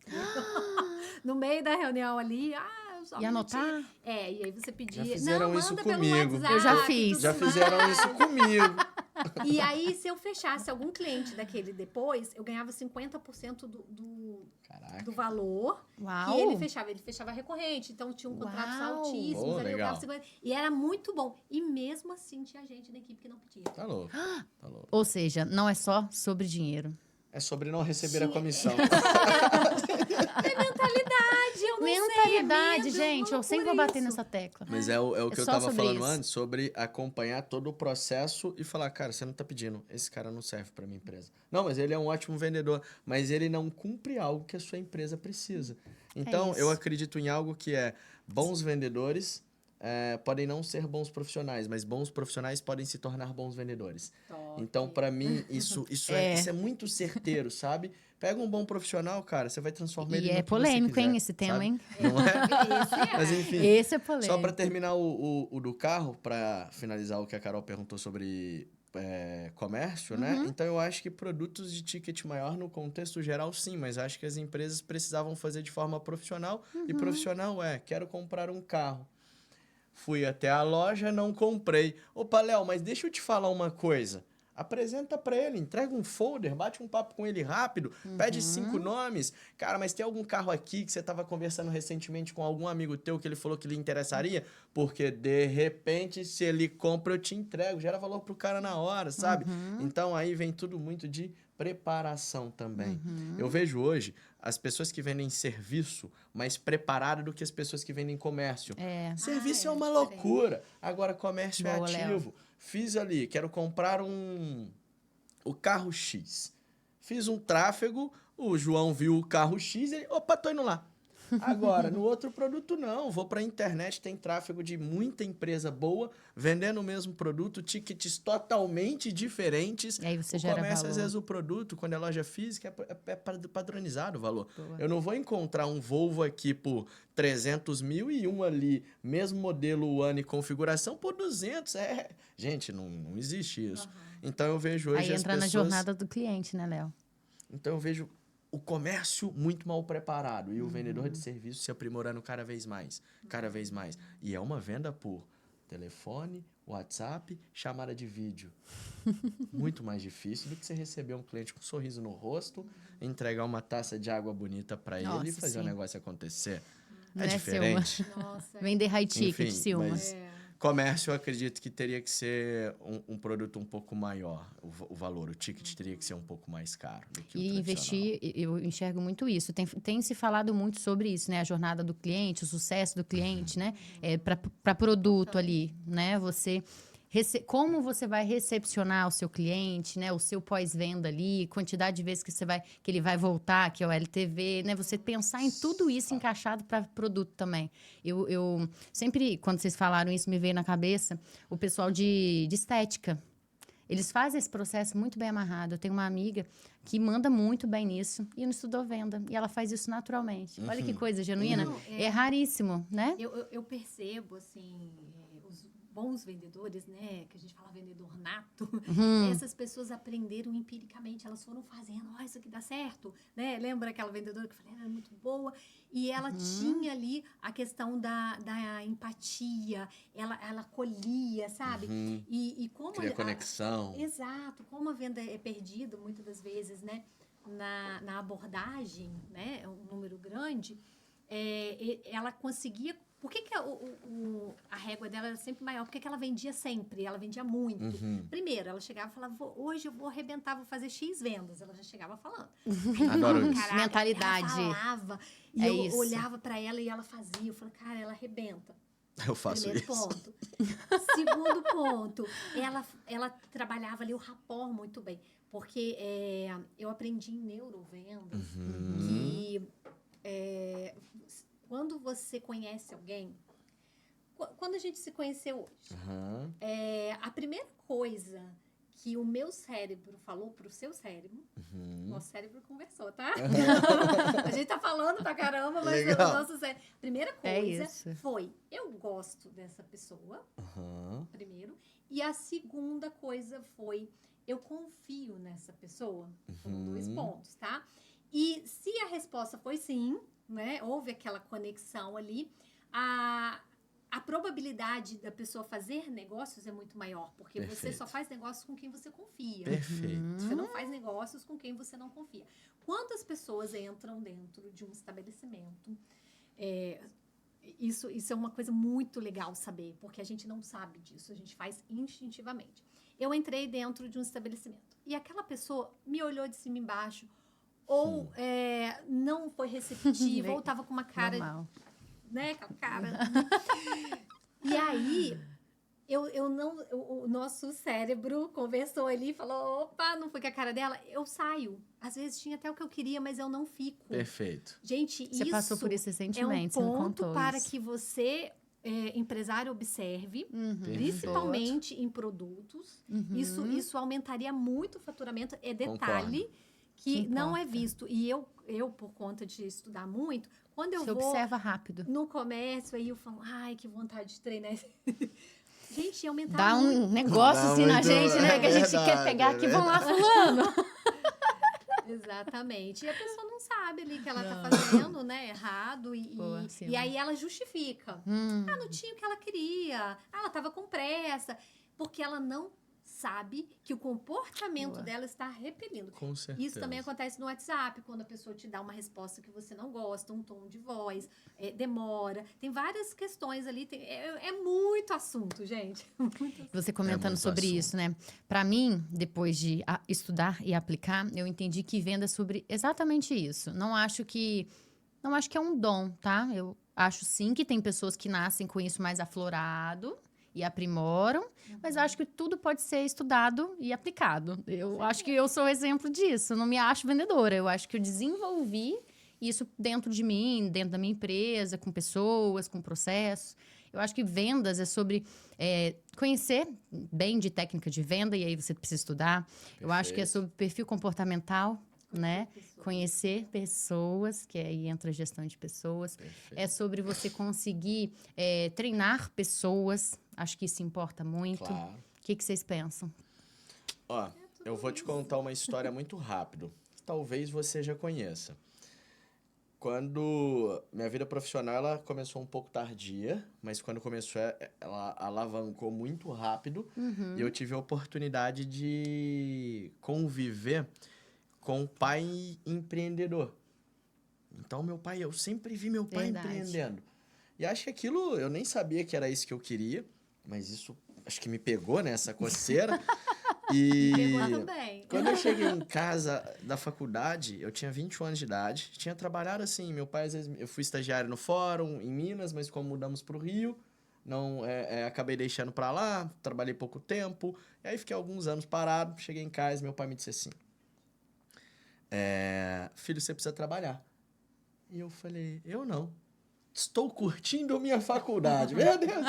Speaker 2: No meio da reunião ali,
Speaker 1: E anotar?
Speaker 2: e aí você pedia.
Speaker 3: Já fizeram
Speaker 2: não,
Speaker 3: isso
Speaker 2: manda pelo
Speaker 3: comigo.
Speaker 2: WhatsApp,
Speaker 1: Eu já
Speaker 2: tudo
Speaker 1: fiz.
Speaker 3: Já
Speaker 2: mais.
Speaker 3: fizeram isso comigo.
Speaker 2: E aí, se eu fechasse algum cliente daquele depois, eu ganhava 50%
Speaker 3: Caraca.
Speaker 2: do valor
Speaker 1: Uau.
Speaker 2: que ele fechava. Ele fechava recorrente, então tinha contratos
Speaker 1: Uau.
Speaker 2: altíssimos.
Speaker 3: Oh,
Speaker 2: ali eu
Speaker 3: legal.
Speaker 2: ganhava 50%. E era muito bom. E mesmo assim, tinha gente da equipe que não pedia.
Speaker 3: Tá louco. Tá louco.
Speaker 1: Ou seja, não é só sobre dinheiro.
Speaker 3: É sobre não receber a
Speaker 2: Sim.
Speaker 3: comissão.
Speaker 2: Mentalidade, eu não
Speaker 1: Mentalidade,
Speaker 2: sei, é
Speaker 1: gente. Eu sempre vou bater nessa tecla.
Speaker 3: Mas é o que eu
Speaker 1: só
Speaker 3: tava
Speaker 1: sobre
Speaker 3: falando
Speaker 1: isso.
Speaker 3: antes, sobre acompanhar todo o processo e falar, cara, você não tá pedindo, esse cara não serve pra minha empresa. Não, mas ele é um ótimo vendedor, mas ele não cumpre algo que a sua empresa precisa. Então, eu
Speaker 1: isso.
Speaker 3: acredito em algo que é bons vendedores podem não ser bons profissionais, mas bons profissionais podem se tornar bons vendedores.
Speaker 2: Top.
Speaker 3: Então, pra mim, isso é muito certeiro, sabe? Pega um bom profissional, cara, você vai transformar ele
Speaker 1: E
Speaker 3: no
Speaker 1: é
Speaker 3: que você
Speaker 1: polêmico,
Speaker 3: quiser,
Speaker 1: hein, esse tema,
Speaker 3: sabe?
Speaker 1: hein?
Speaker 3: Não é?
Speaker 2: Esse é.
Speaker 3: Mas enfim,
Speaker 1: Esse é polêmico.
Speaker 3: só para terminar o do carro, para finalizar o que a Carol perguntou sobre comércio, né? Então eu acho que produtos de ticket maior no contexto geral, sim, mas acho que as empresas precisavam fazer de forma profissional. E profissional quero comprar um carro. Fui até a loja, não comprei. Opa, Léo, mas deixa eu te falar uma coisa. Apresenta para ele, entrega um folder, bate um papo com ele rápido, pede 5 nomes. Cara, mas tem algum carro aqui que você estava conversando recentemente com algum amigo teu que ele falou que lhe interessaria? Porque, de repente, se ele compra, eu te entrego. Gera valor pro cara na hora, sabe? Então, aí vem tudo muito de preparação também. Eu vejo hoje as pessoas que vendem serviço mais preparadas do que as pessoas que vendem comércio. Serviço é uma
Speaker 2: diferente.
Speaker 3: loucura. Agora, comércio é
Speaker 1: Boa, Léo.
Speaker 3: ativo. Fiz ali, quero comprar o carro X. Fiz um tráfego, o João viu o carro X e ele, opa, tô indo lá. Agora, no outro produto, não. Vou para a internet, tem tráfego de muita empresa boa, vendendo o mesmo produto, tickets totalmente diferentes.
Speaker 1: E aí você
Speaker 3: o
Speaker 1: gera
Speaker 3: comércio,
Speaker 1: valor.
Speaker 3: às vezes, o produto, quando é loja física, é padronizado o valor.
Speaker 1: Boa.
Speaker 3: Eu não vou encontrar um Volvo aqui por 300 mil e um ali, mesmo modelo, ano e configuração, por 200. Gente, não existe isso. Então, eu vejo hoje
Speaker 1: Aí
Speaker 3: as
Speaker 1: entra na
Speaker 3: pessoas...
Speaker 1: jornada do cliente, né, Léo?
Speaker 3: Então, eu vejo o comércio muito mal preparado e o vendedor de serviço se aprimorando cada vez mais, cada vez mais. E é uma venda por telefone, WhatsApp, chamada de vídeo. Muito mais difícil do que você receber um cliente com um sorriso no rosto, entregar uma taça de água bonita para ele e
Speaker 1: Nossa,
Speaker 3: fazer o
Speaker 1: sim.
Speaker 3: negócio acontecer.
Speaker 1: Né,
Speaker 3: É diferente.
Speaker 2: Nossa.
Speaker 1: Vender high ticket,
Speaker 3: Enfim,
Speaker 1: Silma.
Speaker 3: mas- Comércio, eu acredito que teria que ser um produto um pouco maior, o valor. O ticket teria que ser um pouco mais caro do que o
Speaker 1: E
Speaker 3: tradicional.
Speaker 1: investir, eu enxergo muito isso. Tem se falado muito sobre isso, né? A jornada do cliente, o sucesso do cliente, né? Para produto ali, né? Você como você vai recepcionar o seu cliente, né? O seu pós-venda ali, quantidade de vezes que ele vai voltar, que é o LTV, né? Você pensar em tudo isso encaixado para produto também. Eu sempre, quando vocês falaram isso, me veio na cabeça o pessoal de estética. Eles fazem esse processo muito bem amarrado. Eu tenho uma amiga que manda muito bem nisso e não estudou venda. E ela faz isso naturalmente. Olha que coisa genuína.
Speaker 2: Não,
Speaker 1: é raríssimo, né?
Speaker 2: Eu percebo, assim, os bons vendedores, né? Que a gente fala vendedor nato. Essas pessoas aprenderam empiricamente. Elas foram fazendo, isso aqui dá certo, né? Lembra aquela vendedora que eu falei, ela era muito boa. E ela tinha ali a questão da empatia. Ela colhia, sabe? E como
Speaker 3: Cria conexão.
Speaker 2: Exato. Como a venda é perdida, muitas das vezes, né? Na abordagem, né? Um número grande, ela conseguia... Por que a régua dela era sempre maior? Porque ela vendia sempre, ela vendia muito. Primeiro, ela chegava e falava, hoje eu vou arrebentar, vou fazer X vendas. Ela já chegava falando.
Speaker 3: Adoro isso.
Speaker 2: Caraca,
Speaker 1: Mentalidade.
Speaker 2: ela falava, e
Speaker 1: É
Speaker 2: eu
Speaker 1: isso.
Speaker 2: olhava pra ela e ela fazia. Eu falei, cara, ela arrebenta.
Speaker 3: Eu faço
Speaker 2: Primeiro
Speaker 3: isso.
Speaker 2: ponto. Segundo ponto, ela trabalhava ali o rapport muito bem. Porque eu aprendi em neurovenda que quando você conhece alguém... Quando a gente se conheceu hoje, a primeira coisa que o meu cérebro falou pro seu cérebro, nosso cérebro conversou, tá? A gente tá falando pra caramba, mas
Speaker 3: Legal.
Speaker 2: o nosso cérebro... Primeira
Speaker 1: isso.
Speaker 2: coisa foi, eu gosto dessa pessoa, primeiro. E a segunda coisa foi, eu confio nessa pessoa. Foram 2 pontos, tá? E se a resposta foi sim, né? Houve aquela conexão ali, a probabilidade da pessoa fazer negócios é muito maior, porque você
Speaker 3: Perfeito.
Speaker 2: só faz negócios com quem você confia.
Speaker 3: Perfeito.
Speaker 2: Você não faz negócios com quem você não confia. Quantas pessoas entram dentro de um estabelecimento? Isso é uma coisa muito legal saber, porque a gente não sabe disso, a gente faz instintivamente. Eu entrei dentro de um estabelecimento e aquela pessoa me olhou de cima e embaixo, ou não foi receptiva, ou estava com uma cara...
Speaker 1: Normal.
Speaker 2: Né, aquela cara. E aí, o nosso cérebro conversou ali e falou, opa, não foi com a cara dela, eu saio. Às vezes tinha até o que eu queria, mas eu não fico.
Speaker 3: Perfeito.
Speaker 2: Gente,
Speaker 1: Você
Speaker 2: isso
Speaker 1: passou por esse sentimento,
Speaker 2: é um
Speaker 1: você me
Speaker 2: ponto
Speaker 1: contou
Speaker 2: para
Speaker 1: isso.
Speaker 2: que você, empresário, observe,
Speaker 3: Perfeito.
Speaker 2: principalmente em produtos. Isso aumentaria muito o faturamento. É detalhe que não é visto. E eu, por conta de estudar muito, quando eu
Speaker 1: Você
Speaker 2: vou
Speaker 1: observa rápido.
Speaker 2: no comércio, aí eu falo, ai, que vontade de treinar. Gente, aumentar
Speaker 1: Dá
Speaker 2: muito.
Speaker 1: um negócio
Speaker 3: Dá
Speaker 1: assim na
Speaker 3: muito,
Speaker 1: gente, né? Que a gente quer
Speaker 3: verdade,
Speaker 1: pegar aqui, vamos lá, fulano.
Speaker 2: Exatamente. E a pessoa não sabe ali que ela tá fazendo, né, errado.
Speaker 1: Boa, sim.
Speaker 2: E aí ela justifica. Não tinha o que ela queria. Ela tava com pressa. Porque ela não sabe que o comportamento
Speaker 1: Boa.
Speaker 2: dela está repelindo.
Speaker 3: Com certeza.
Speaker 2: Isso também acontece no WhatsApp, quando a pessoa te dá uma resposta que você não gosta, um tom de voz, demora. Tem várias questões ali. É muito assunto, gente.
Speaker 1: Você comentando
Speaker 3: muito
Speaker 1: sobre
Speaker 3: assunto.
Speaker 1: isso, né? Para mim, depois de estudar e aplicar, eu entendi que venda é sobre exatamente isso. Não acho que é um dom, tá? Eu acho sim que tem pessoas que nascem com isso mais aflorado e aprimoram, mas eu acho que tudo pode ser estudado e aplicado. Eu acho que eu sou o exemplo disso. Eu não me acho vendedora. Eu acho que eu desenvolvi isso dentro de mim, dentro da minha empresa, com pessoas, com processos. Eu acho que vendas é sobre conhecer bem de técnica de venda, e aí você precisa estudar. Eu acho que é sobre perfil comportamental, né? Conhecer pessoas, que aí entra a gestão de pessoas.
Speaker 3: Perfeito.
Speaker 1: É sobre você conseguir treinar pessoas. Acho que isso importa muito.
Speaker 3: Claro.
Speaker 1: O que vocês pensam?
Speaker 3: Ó, eu vou te contar uma história muito rápido. Talvez você já conheça. Quando minha vida profissional ela começou um pouco tardia, mas quando começou ela alavancou muito rápido e eu tive a oportunidade de conviver com um pai empreendedor. Então eu sempre vi meu pai
Speaker 1: Verdade.
Speaker 3: empreendendo. E acho que aquilo, eu nem sabia que era isso que eu queria, mas isso acho que me pegou nessa coceira. E
Speaker 2: Pegou também.
Speaker 3: quando eu cheguei em casa da faculdade, eu tinha 21 anos de idade. Tinha trabalhado assim, meu pai às vezes... Eu fui estagiário no fórum, em Minas, mas como mudamos para o Rio, não acabei deixando pra lá, trabalhei pouco tempo, e aí fiquei alguns anos parado, cheguei em casa e meu pai me disse assim, filho, você precisa trabalhar. E eu falei, eu não. Estou curtindo minha faculdade. Meu Deus,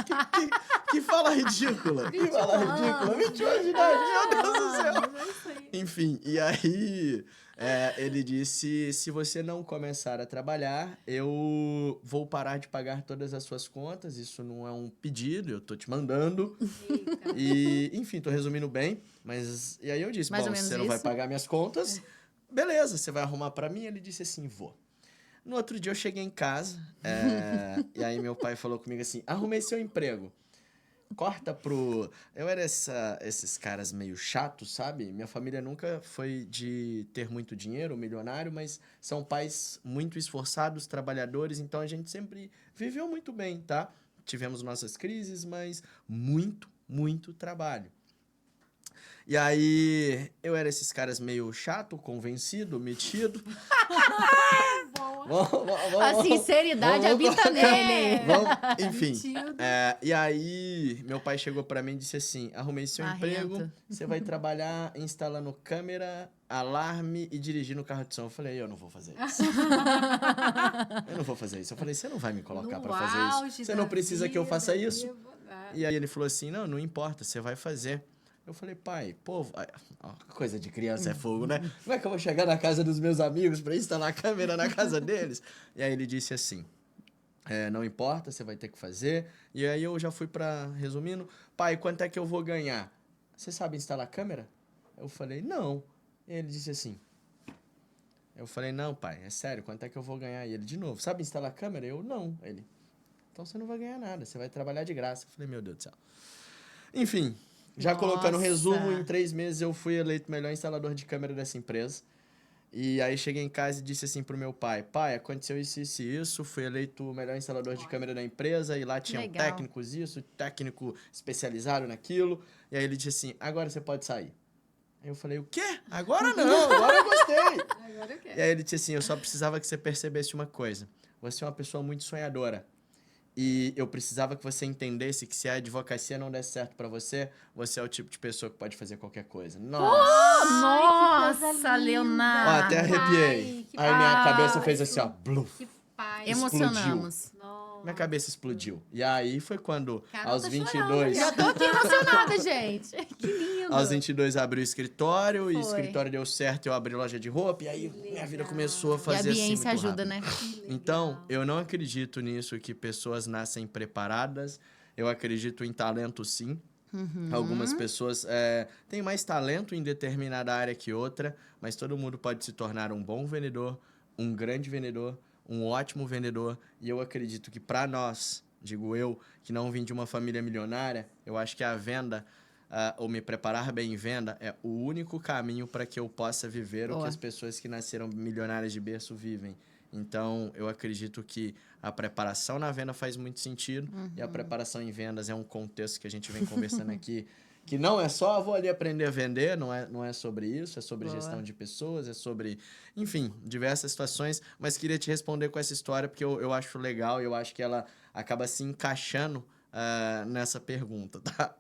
Speaker 3: que fala ridícula. Que fala ridícula. 21 anos de idade, meu Deus do céu. Enfim, e aí ele disse, se você não começar a trabalhar, eu vou parar de pagar todas as suas contas. Isso não é um pedido, eu tô te mandando.
Speaker 2: Eita.
Speaker 3: E, enfim, tô resumindo bem. Mas, e aí eu disse,
Speaker 1: Mais ou
Speaker 3: bom,
Speaker 1: menos
Speaker 3: você não vai
Speaker 1: isso.
Speaker 3: pagar minhas contas, beleza, você vai arrumar pra mim? Ele disse assim, vou. No outro dia eu cheguei em casa, e aí meu pai falou comigo assim, arrumei seu emprego. Corta pro... Eu era esses caras meio chatos, sabe? Minha família nunca foi de ter muito dinheiro, milionário, mas são pais muito esforçados, trabalhadores, então a gente sempre viveu muito bem, tá? Tivemos nossas crises, mas muito, muito trabalho. E aí, eu era esses caras meio chato, convencido, metido.
Speaker 2: Boa.
Speaker 1: A sinceridade
Speaker 3: vamos
Speaker 1: habita
Speaker 3: colocar-
Speaker 1: nele.
Speaker 3: Enfim,
Speaker 2: Metido.
Speaker 3: e aí meu pai chegou pra mim e disse assim, arrumei seu
Speaker 1: Marrento.
Speaker 3: emprego, você vai trabalhar instalando câmera, alarme e dirigindo carro de som. Eu falei, eu não vou fazer isso. Eu não vou fazer isso. Eu falei, você não vai me colocar
Speaker 2: No
Speaker 3: pra fazer
Speaker 2: auge
Speaker 3: isso. Você
Speaker 2: da
Speaker 3: não precisa que eu
Speaker 2: vida,
Speaker 3: faça isso.
Speaker 2: né?
Speaker 3: E aí ele falou assim, não importa, você vai fazer. Eu falei, pai, pô, ó, coisa de criança é fogo, né? Como é que eu vou chegar na casa dos meus amigos pra instalar a câmera na casa deles? E aí ele disse assim, não importa, você vai ter que fazer. E aí eu já fui resumindo, pai, quanto é que eu vou ganhar? Você sabe instalar câmera? Eu falei, não. E ele disse assim, eu falei, não, pai, é sério, quanto é que eu vou ganhar? E ele, de novo, sabe instalar câmera? Eu, não. Ele, então você não vai ganhar nada, você vai trabalhar de graça. Eu falei, meu Deus do céu. Enfim, já colocando um resumo, em 3 meses eu fui eleito melhor instalador de câmera dessa empresa. E aí cheguei em casa e disse assim pro meu pai, aconteceu isso, isso e isso, fui eleito o melhor instalador de câmera da empresa, e lá tinham
Speaker 1: Legal.
Speaker 3: técnicos isso, técnico especializado naquilo. E aí ele disse assim, agora você pode sair. Aí eu falei, o quê? Agora não, agora eu gostei.
Speaker 2: Agora eu quero.
Speaker 3: E aí ele disse assim, eu só precisava que você percebesse uma coisa. Você é uma pessoa muito sonhadora. E eu precisava que você entendesse que se a advocacia não der certo pra você, você é o tipo de pessoa que pode fazer qualquer coisa. Nossa!
Speaker 2: Ai, que coisa
Speaker 1: Nossa,
Speaker 2: linda.
Speaker 1: Leonardo.
Speaker 3: Ó, até arrepiei.
Speaker 2: Ai, que
Speaker 3: Aí minha
Speaker 1: pai.
Speaker 3: cabeça fez assim, ó, bluf.
Speaker 2: Que pai.
Speaker 1: Emocionamos.
Speaker 2: Nossa.
Speaker 3: Minha cabeça explodiu. E aí foi quando,
Speaker 2: Carol
Speaker 3: aos
Speaker 2: tá
Speaker 3: 22...
Speaker 2: chorando,
Speaker 1: Já tô aqui emocionada, gente. Que lindo.
Speaker 3: Aos 22 abri o escritório, e o
Speaker 1: Foi.
Speaker 3: escritório deu certo, eu abri loja de roupa, e aí minha vida
Speaker 2: legal.
Speaker 3: começou a
Speaker 1: E a
Speaker 3: fazer assim
Speaker 1: ambiência
Speaker 3: muito
Speaker 1: ajuda,
Speaker 3: rápido.
Speaker 1: né?
Speaker 2: Que legal.
Speaker 3: Então, eu não acredito nisso, que pessoas nascem preparadas. Eu acredito em talento, sim. Algumas pessoas têm mais talento em determinada área que outra, mas todo mundo pode se tornar um bom vendedor, um grande vendedor, um ótimo vendedor. E eu acredito que para nós, digo eu, que não vim de uma família milionária, eu acho que a venda, ou me preparar bem em venda, é o único caminho para que eu possa viver o
Speaker 1: Boa.
Speaker 3: que as pessoas que nasceram milionárias de berço vivem. Então, eu acredito que a preparação na venda faz muito sentido, e a preparação em vendas é um contexto que a gente vem conversando aqui, que não é só vou ali aprender a vender, não é sobre isso, é sobre
Speaker 1: Boa.
Speaker 3: gestão de pessoas, é sobre, enfim, diversas situações, mas queria te responder com essa história, porque eu acho legal e eu acho que ela acaba se encaixando nessa pergunta, tá?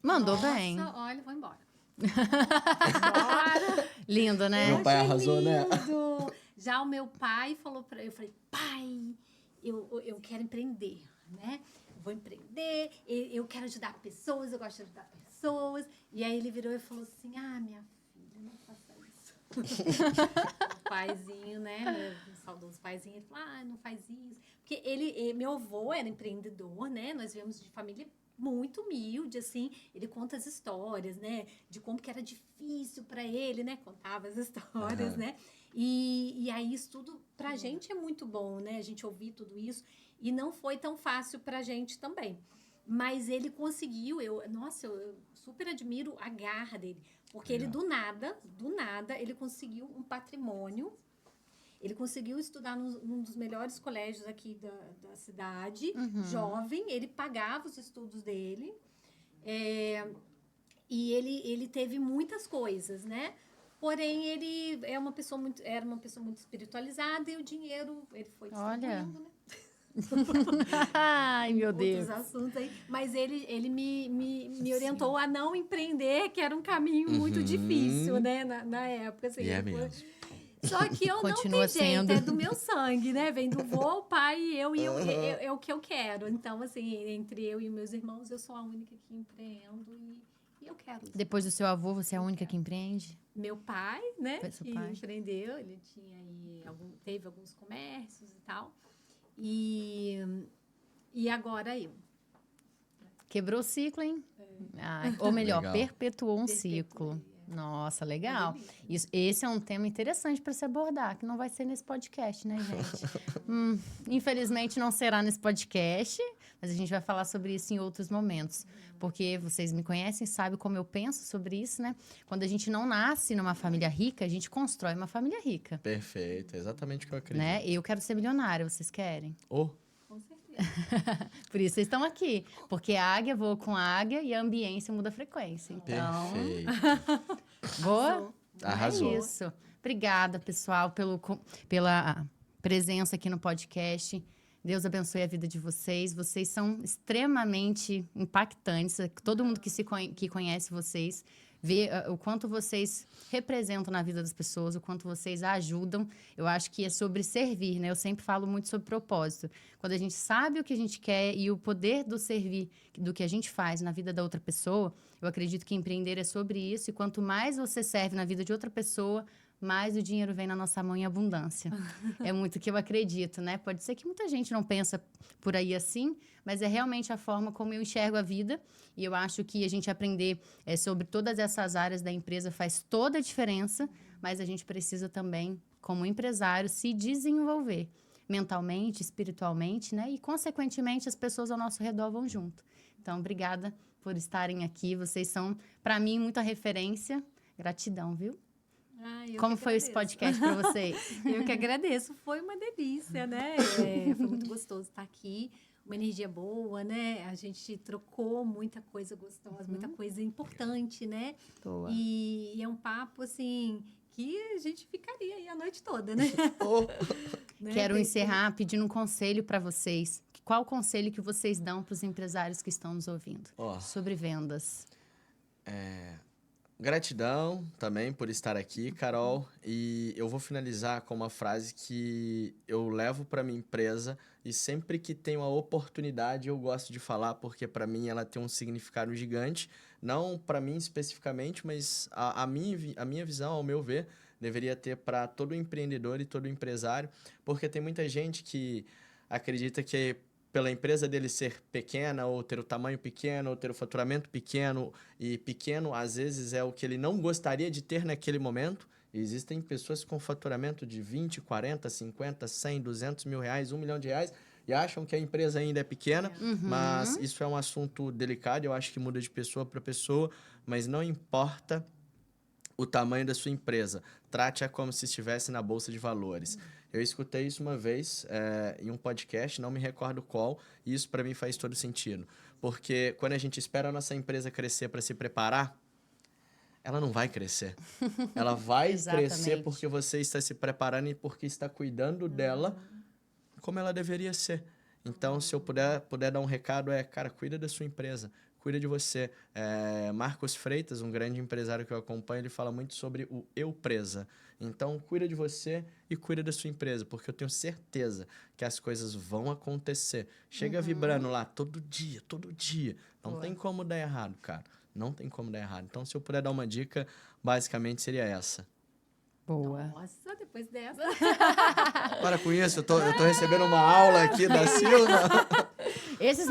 Speaker 1: Mandou
Speaker 2: Nossa,
Speaker 1: bem.
Speaker 2: olha, vou embora. Bora.
Speaker 1: Lindo, né?
Speaker 3: Meu pai
Speaker 2: Achei
Speaker 3: arrasou, né?
Speaker 2: lindo. Já o meu pai falou pra eu falei, pai, eu quero empreender, né? Eu vou empreender, eu quero ajudar pessoas, eu gosto de ajudar pessoas. E aí ele virou e falou assim, minha filha, não faça isso. O paizinho, né? O saudoso paizinho, ele falou, não faz isso. Porque meu avô era empreendedor, né? Nós viemos de família muito humilde, assim, ele conta as histórias, né, de como que era difícil para ele, né, contava as histórias, né, e aí isso tudo pra gente é muito bom, né, a gente ouvir tudo isso, e não foi tão fácil pra gente também, mas ele conseguiu, eu super admiro a garra dele, porque ele do nada, ele conseguiu um patrimônio. Ele conseguiu estudar num dos melhores colégios aqui da cidade, jovem, ele pagava os estudos dele, e ele teve muitas coisas, né? Porém, ele era uma pessoa muito espiritualizada, e o dinheiro, ele foi distribuindo, né?
Speaker 1: Ai, meu Deus.
Speaker 2: Outros assuntos aí. Mas ele me orientou a não empreender, que era um caminho muito difícil, né? Na época, assim.
Speaker 3: E é mesmo.
Speaker 2: Só que eu
Speaker 1: Continua
Speaker 2: não tem jeito,
Speaker 1: sendo.
Speaker 2: é do meu sangue, né? Vem do vô, o pai e eu, é o que eu quero. Então, assim, entre eu e meus irmãos, eu sou a única que empreendo e eu quero isso.
Speaker 1: Depois do seu avô, você é a única que empreende?
Speaker 2: Meu pai, né,
Speaker 1: Foi seu
Speaker 2: que
Speaker 1: pai.
Speaker 2: empreendeu, ele tinha aí teve alguns comércios e tal. E agora eu.
Speaker 1: Quebrou o ciclo, hein? Ou melhor,
Speaker 3: Legal.
Speaker 1: perpetuou um
Speaker 2: Perpetuei,
Speaker 1: ciclo. Nossa, legal.
Speaker 2: Delícia.
Speaker 1: Esse é um tema interessante para se abordar, que não vai ser nesse podcast, né, gente? Infelizmente não será nesse podcast, mas a gente vai falar sobre isso em outros momentos. Porque vocês me conhecem, sabem como eu penso sobre isso, né? Quando a gente não nasce numa família rica, a gente constrói uma família rica,
Speaker 3: Perfeito, é exatamente o que eu acredito.
Speaker 1: né? Eu quero ser milionária, vocês querem?
Speaker 3: Oh,
Speaker 2: Com certeza.
Speaker 1: Por isso vocês estão aqui. Porque a águia voa com a águia e a ambiência muda a frequência. Então,
Speaker 3: perfeito.
Speaker 1: boa?
Speaker 3: Arrasou.
Speaker 1: É isso. Obrigada, pessoal, pela presença aqui no podcast. Deus abençoe a vida de vocês. Vocês são extremamente impactantes. Todo mundo que conhece vocês vê o quanto vocês representam na vida das pessoas, o quanto vocês ajudam. Eu acho que é sobre servir, né? Eu sempre falo muito sobre propósito. Quando a gente sabe o que a gente quer e o poder do servir, do que a gente faz na vida da outra pessoa, eu acredito que empreender é sobre isso. E quanto mais você serve na vida de outra pessoa, mais o dinheiro vem na nossa mão em abundância. É muito o que eu acredito, né? Pode ser que muita gente não pensa por aí assim, mas é realmente a forma como eu enxergo a vida. E eu acho que a gente aprender sobre todas essas áreas da empresa faz toda a diferença, mas a gente precisa também, como empresário, se desenvolver mentalmente, espiritualmente, né? E, consequentemente, as pessoas ao nosso redor vão junto. Então, obrigada por estarem aqui. Vocês são, para mim, muita referência. Gratidão, viu? Como foi esse podcast para vocês?
Speaker 2: Eu que agradeço. Foi uma delícia, né? Foi muito gostoso estar aqui. Uma energia boa, né? A gente trocou muita coisa gostosa, muita coisa importante, né?
Speaker 1: Boa.
Speaker 2: E é um papo, assim, que a gente ficaria aí a noite toda, né? Né?
Speaker 1: Quero encerrar pedindo um conselho para vocês. Qual o conselho que vocês dão para os empresários que estão nos ouvindo sobre vendas?
Speaker 3: Gratidão também por estar aqui, Carol. E eu vou finalizar com uma frase que eu levo para minha empresa e sempre que tenho a oportunidade eu gosto de falar, porque para mim ela tem um significado gigante. Não para mim especificamente, mas a minha visão, ao meu ver, deveria ter para todo empreendedor e todo empresário, porque tem muita gente que acredita que pela empresa dele ser pequena, ou ter o tamanho pequeno, ou ter o faturamento pequeno, e pequeno, às vezes, é o que ele não gostaria de ter naquele momento. E existem pessoas com faturamento de 20, 40, 50, 100, 200 mil reais, 1 milhão de reais, e acham que a empresa ainda é pequena, mas isso é um assunto delicado, eu acho que muda de pessoa para pessoa, mas não importa o tamanho da sua empresa, trate-a como se estivesse na Bolsa de Valores. Eu escutei isso uma vez em um podcast, não me recordo qual, e isso para mim faz todo sentido. Porque quando a gente espera a nossa empresa crescer para se preparar, ela não vai crescer. Ela vai crescer porque você está se preparando e porque está cuidando dela como ela deveria ser. Então, se eu puder dar um recado, cara, cuida da sua empresa, cuida de você. Marcos Freitas, um grande empresário que eu acompanho, ele fala muito sobre o eu presa. Então, cuida de você e cuida da sua empresa, porque eu tenho certeza que as coisas vão acontecer. Chega vibrando lá todo dia. Não tem como dar errado, cara. Não tem como dar errado. Então, se eu puder dar uma dica, basicamente seria essa.
Speaker 1: Boa.
Speaker 2: Nossa, depois dessa.
Speaker 3: Para com isso, eu tô recebendo uma aula aqui da Silva.
Speaker 1: Esses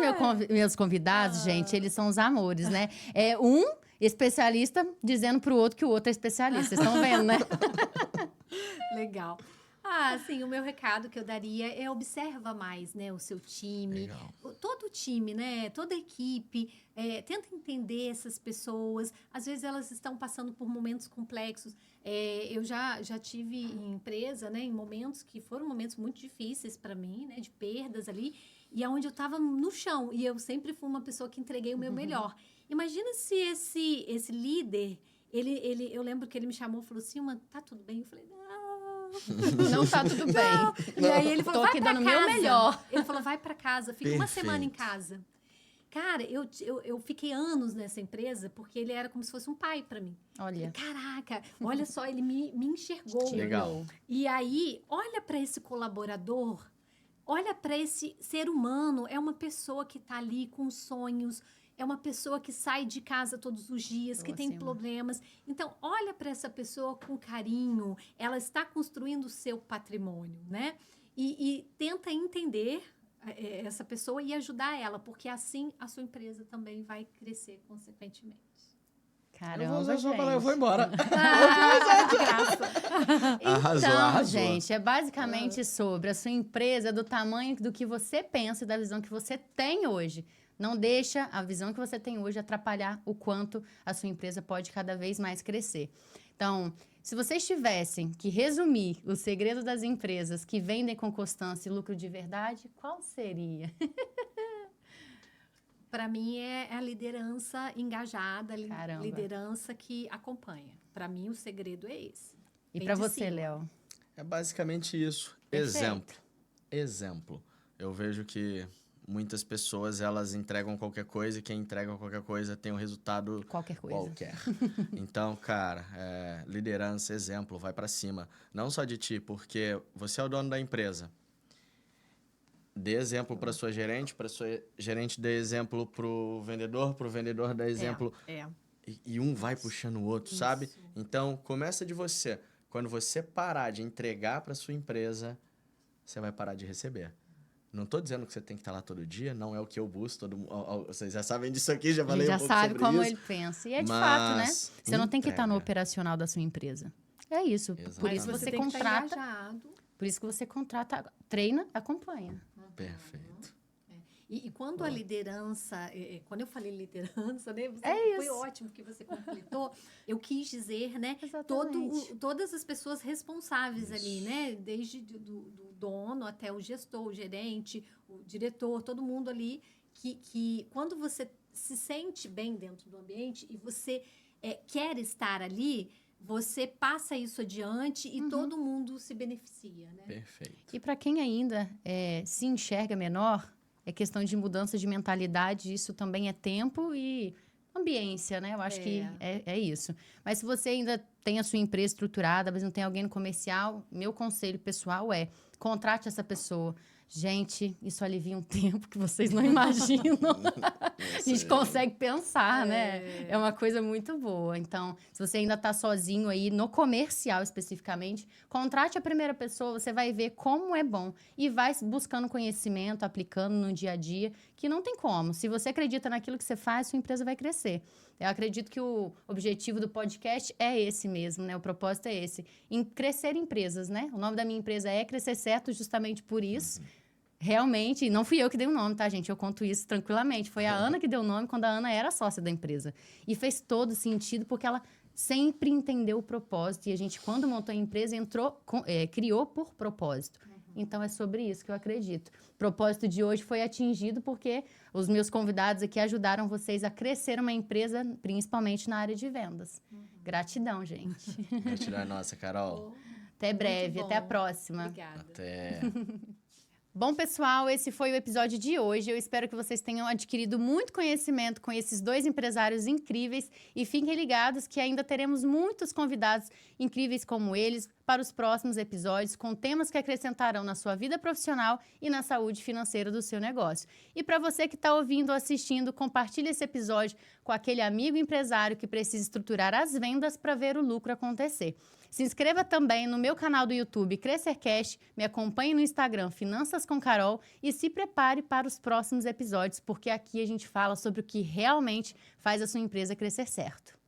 Speaker 1: meus convidados, gente, eles são os amores, né? É um especialista dizendo pro outro que o outro é especialista. Vocês estão vendo, né?
Speaker 2: Legal. Sim, o meu recado que eu daria é observa mais, né, o seu time.
Speaker 3: Legal.
Speaker 2: Todo o time, né, toda a equipe, tenta entender essas pessoas. Às vezes elas estão passando por momentos complexos. Eu já tive em empresa, né, em momentos que foram momentos muito difíceis para mim, né, de perdas ali, e aonde eu estava no chão, e eu sempre fui uma pessoa que entreguei o meu melhor. Imagina se esse líder, eu lembro que ele me chamou e falou assim, tá tudo bem? Eu falei,
Speaker 1: Não tá tudo bem.
Speaker 2: E aí ele falou,
Speaker 1: Tô
Speaker 2: vai
Speaker 1: aqui
Speaker 2: pra
Speaker 1: dando
Speaker 2: casa.
Speaker 1: meu melhor.
Speaker 2: Ele falou, vai pra casa, fica uma
Speaker 3: Perfeito.
Speaker 2: semana em casa. Cara, eu fiquei anos nessa empresa porque ele era como se fosse um pai pra mim.
Speaker 1: Olha.
Speaker 2: Caraca, olha só, ele me enxergou.
Speaker 3: Legal.
Speaker 2: E aí, olha pra esse colaborador, olha pra esse ser humano, é uma pessoa que tá ali com sonhos, é uma pessoa que sai de casa todos os dias, que tem problemas. Então, olha para essa pessoa com carinho, ela está construindo o seu patrimônio, né? E tenta entender essa pessoa e ajudar ela, porque assim a sua empresa também vai crescer consequentemente.
Speaker 1: Caramba, gente.
Speaker 3: Eu vou embora.
Speaker 1: Então,
Speaker 3: Arrasou.
Speaker 1: gente, é basicamente sobre a sua empresa, do tamanho do que você pensa e da visão que você tem hoje. Não deixa a visão que você tem hoje atrapalhar o quanto a sua empresa pode cada vez mais crescer. Então, se vocês tivessem que resumir o segredo das empresas que vendem com constância e lucro de verdade, qual seria?
Speaker 2: Para mim é a liderança engajada,
Speaker 1: Caramba.
Speaker 2: liderança que acompanha. Para mim o segredo é esse.
Speaker 1: E
Speaker 2: Vem
Speaker 1: para
Speaker 2: de
Speaker 1: você,
Speaker 2: cima.
Speaker 1: Léo?
Speaker 3: É basicamente isso.
Speaker 1: Perfeito.
Speaker 3: Exemplo. Eu vejo que muitas pessoas, elas entregam qualquer coisa e quem entrega qualquer coisa tem um resultado
Speaker 1: Qualquer coisa.
Speaker 3: qualquer. Então, cara, liderança, exemplo, vai pra cima. Não só de ti, porque você é o dono da empresa. Dê exemplo para sua gerente dê exemplo pro vendedor dá exemplo. E um vai puxando o outro, sabe?
Speaker 2: Isso.
Speaker 3: Então, começa de você. Quando você parar de entregar para sua empresa, você vai parar de receber. Não tô dizendo que você tem que estar lá todo dia, não é o que eu busco. Vocês já sabem disso aqui, já
Speaker 1: A
Speaker 3: falei
Speaker 1: gente
Speaker 3: um
Speaker 1: já
Speaker 3: pouco
Speaker 1: sabe
Speaker 3: sobre
Speaker 1: como
Speaker 3: isso.
Speaker 1: ele pensa. E é de
Speaker 3: Mas
Speaker 1: fato, né? Você não tem que estar no
Speaker 3: entrega.
Speaker 1: operacional da sua empresa. É isso. Por
Speaker 3: Exatamente.
Speaker 1: isso
Speaker 2: Mas
Speaker 1: você
Speaker 2: tem que estar
Speaker 1: contrata.
Speaker 2: engajado.
Speaker 1: Por isso que você contrata, treina, acompanha.
Speaker 3: Perfeito.
Speaker 2: E quando a liderança, quando eu falei liderança, né? Foi
Speaker 1: isso.
Speaker 2: ótimo que você completou. Eu quis dizer, né?
Speaker 1: Exatamente.
Speaker 2: Todas as pessoas responsáveis ali, né? Desde do dono até o gestor, o gerente, o diretor, todo mundo ali. Que quando você se sente bem dentro do ambiente e você quer estar ali, você passa isso adiante e todo mundo se beneficia, né?
Speaker 3: Perfeito.
Speaker 1: E para quem ainda se enxerga menor, é questão de mudança de mentalidade. Isso também é tempo e ambiência, né? Eu acho que é isso. Mas se você ainda tem a sua empresa estruturada, mas não tem alguém no comercial, meu conselho pessoal é contrate essa pessoa. Gente, isso alivia um tempo que vocês não imaginam. A gente consegue pensar, né? É uma coisa muito boa. Então, se você ainda está sozinho aí, no comercial especificamente, contrate a primeira pessoa, você vai ver como é bom. E vai buscando conhecimento, aplicando no dia a dia, que não tem como. Se você acredita naquilo que você faz, sua empresa vai crescer. Eu acredito que o objetivo do podcast é esse mesmo, né? O propósito é esse. Em crescer empresas, né? O nome da minha empresa é Crescer Certo, justamente por isso. Realmente, não fui eu que dei o nome, tá, gente? Eu conto isso tranquilamente. Foi a Ana que deu o nome quando a Ana era sócia da empresa. E fez todo sentido, porque ela sempre entendeu o propósito. E a gente, quando montou a empresa, criou por propósito. Então, é sobre isso que eu acredito. O propósito de hoje foi atingido porque os meus convidados aqui ajudaram vocês a crescer uma empresa, principalmente na área de vendas. Gratidão, gente.
Speaker 3: Gratidão é nossa, Carol.
Speaker 1: Até breve,
Speaker 2: bom.
Speaker 1: até a próxima.
Speaker 2: Obrigada.
Speaker 3: Até.
Speaker 1: Bom, pessoal, esse foi o episódio de hoje. Eu espero que vocês tenham adquirido muito conhecimento com esses dois empresários incríveis e fiquem ligados que ainda teremos muitos convidados incríveis como eles para os próximos episódios com temas que acrescentarão na sua vida profissional e na saúde financeira do seu negócio. E para você que está ouvindo ou assistindo, compartilhe esse episódio com aquele amigo empresário que precisa estruturar as vendas para ver o lucro acontecer. Se inscreva também no meu canal do YouTube CrescerCast, me acompanhe no Instagram Finanças com Carol e se prepare para os próximos episódios, porque aqui a gente fala sobre o que realmente faz a sua empresa crescer certo.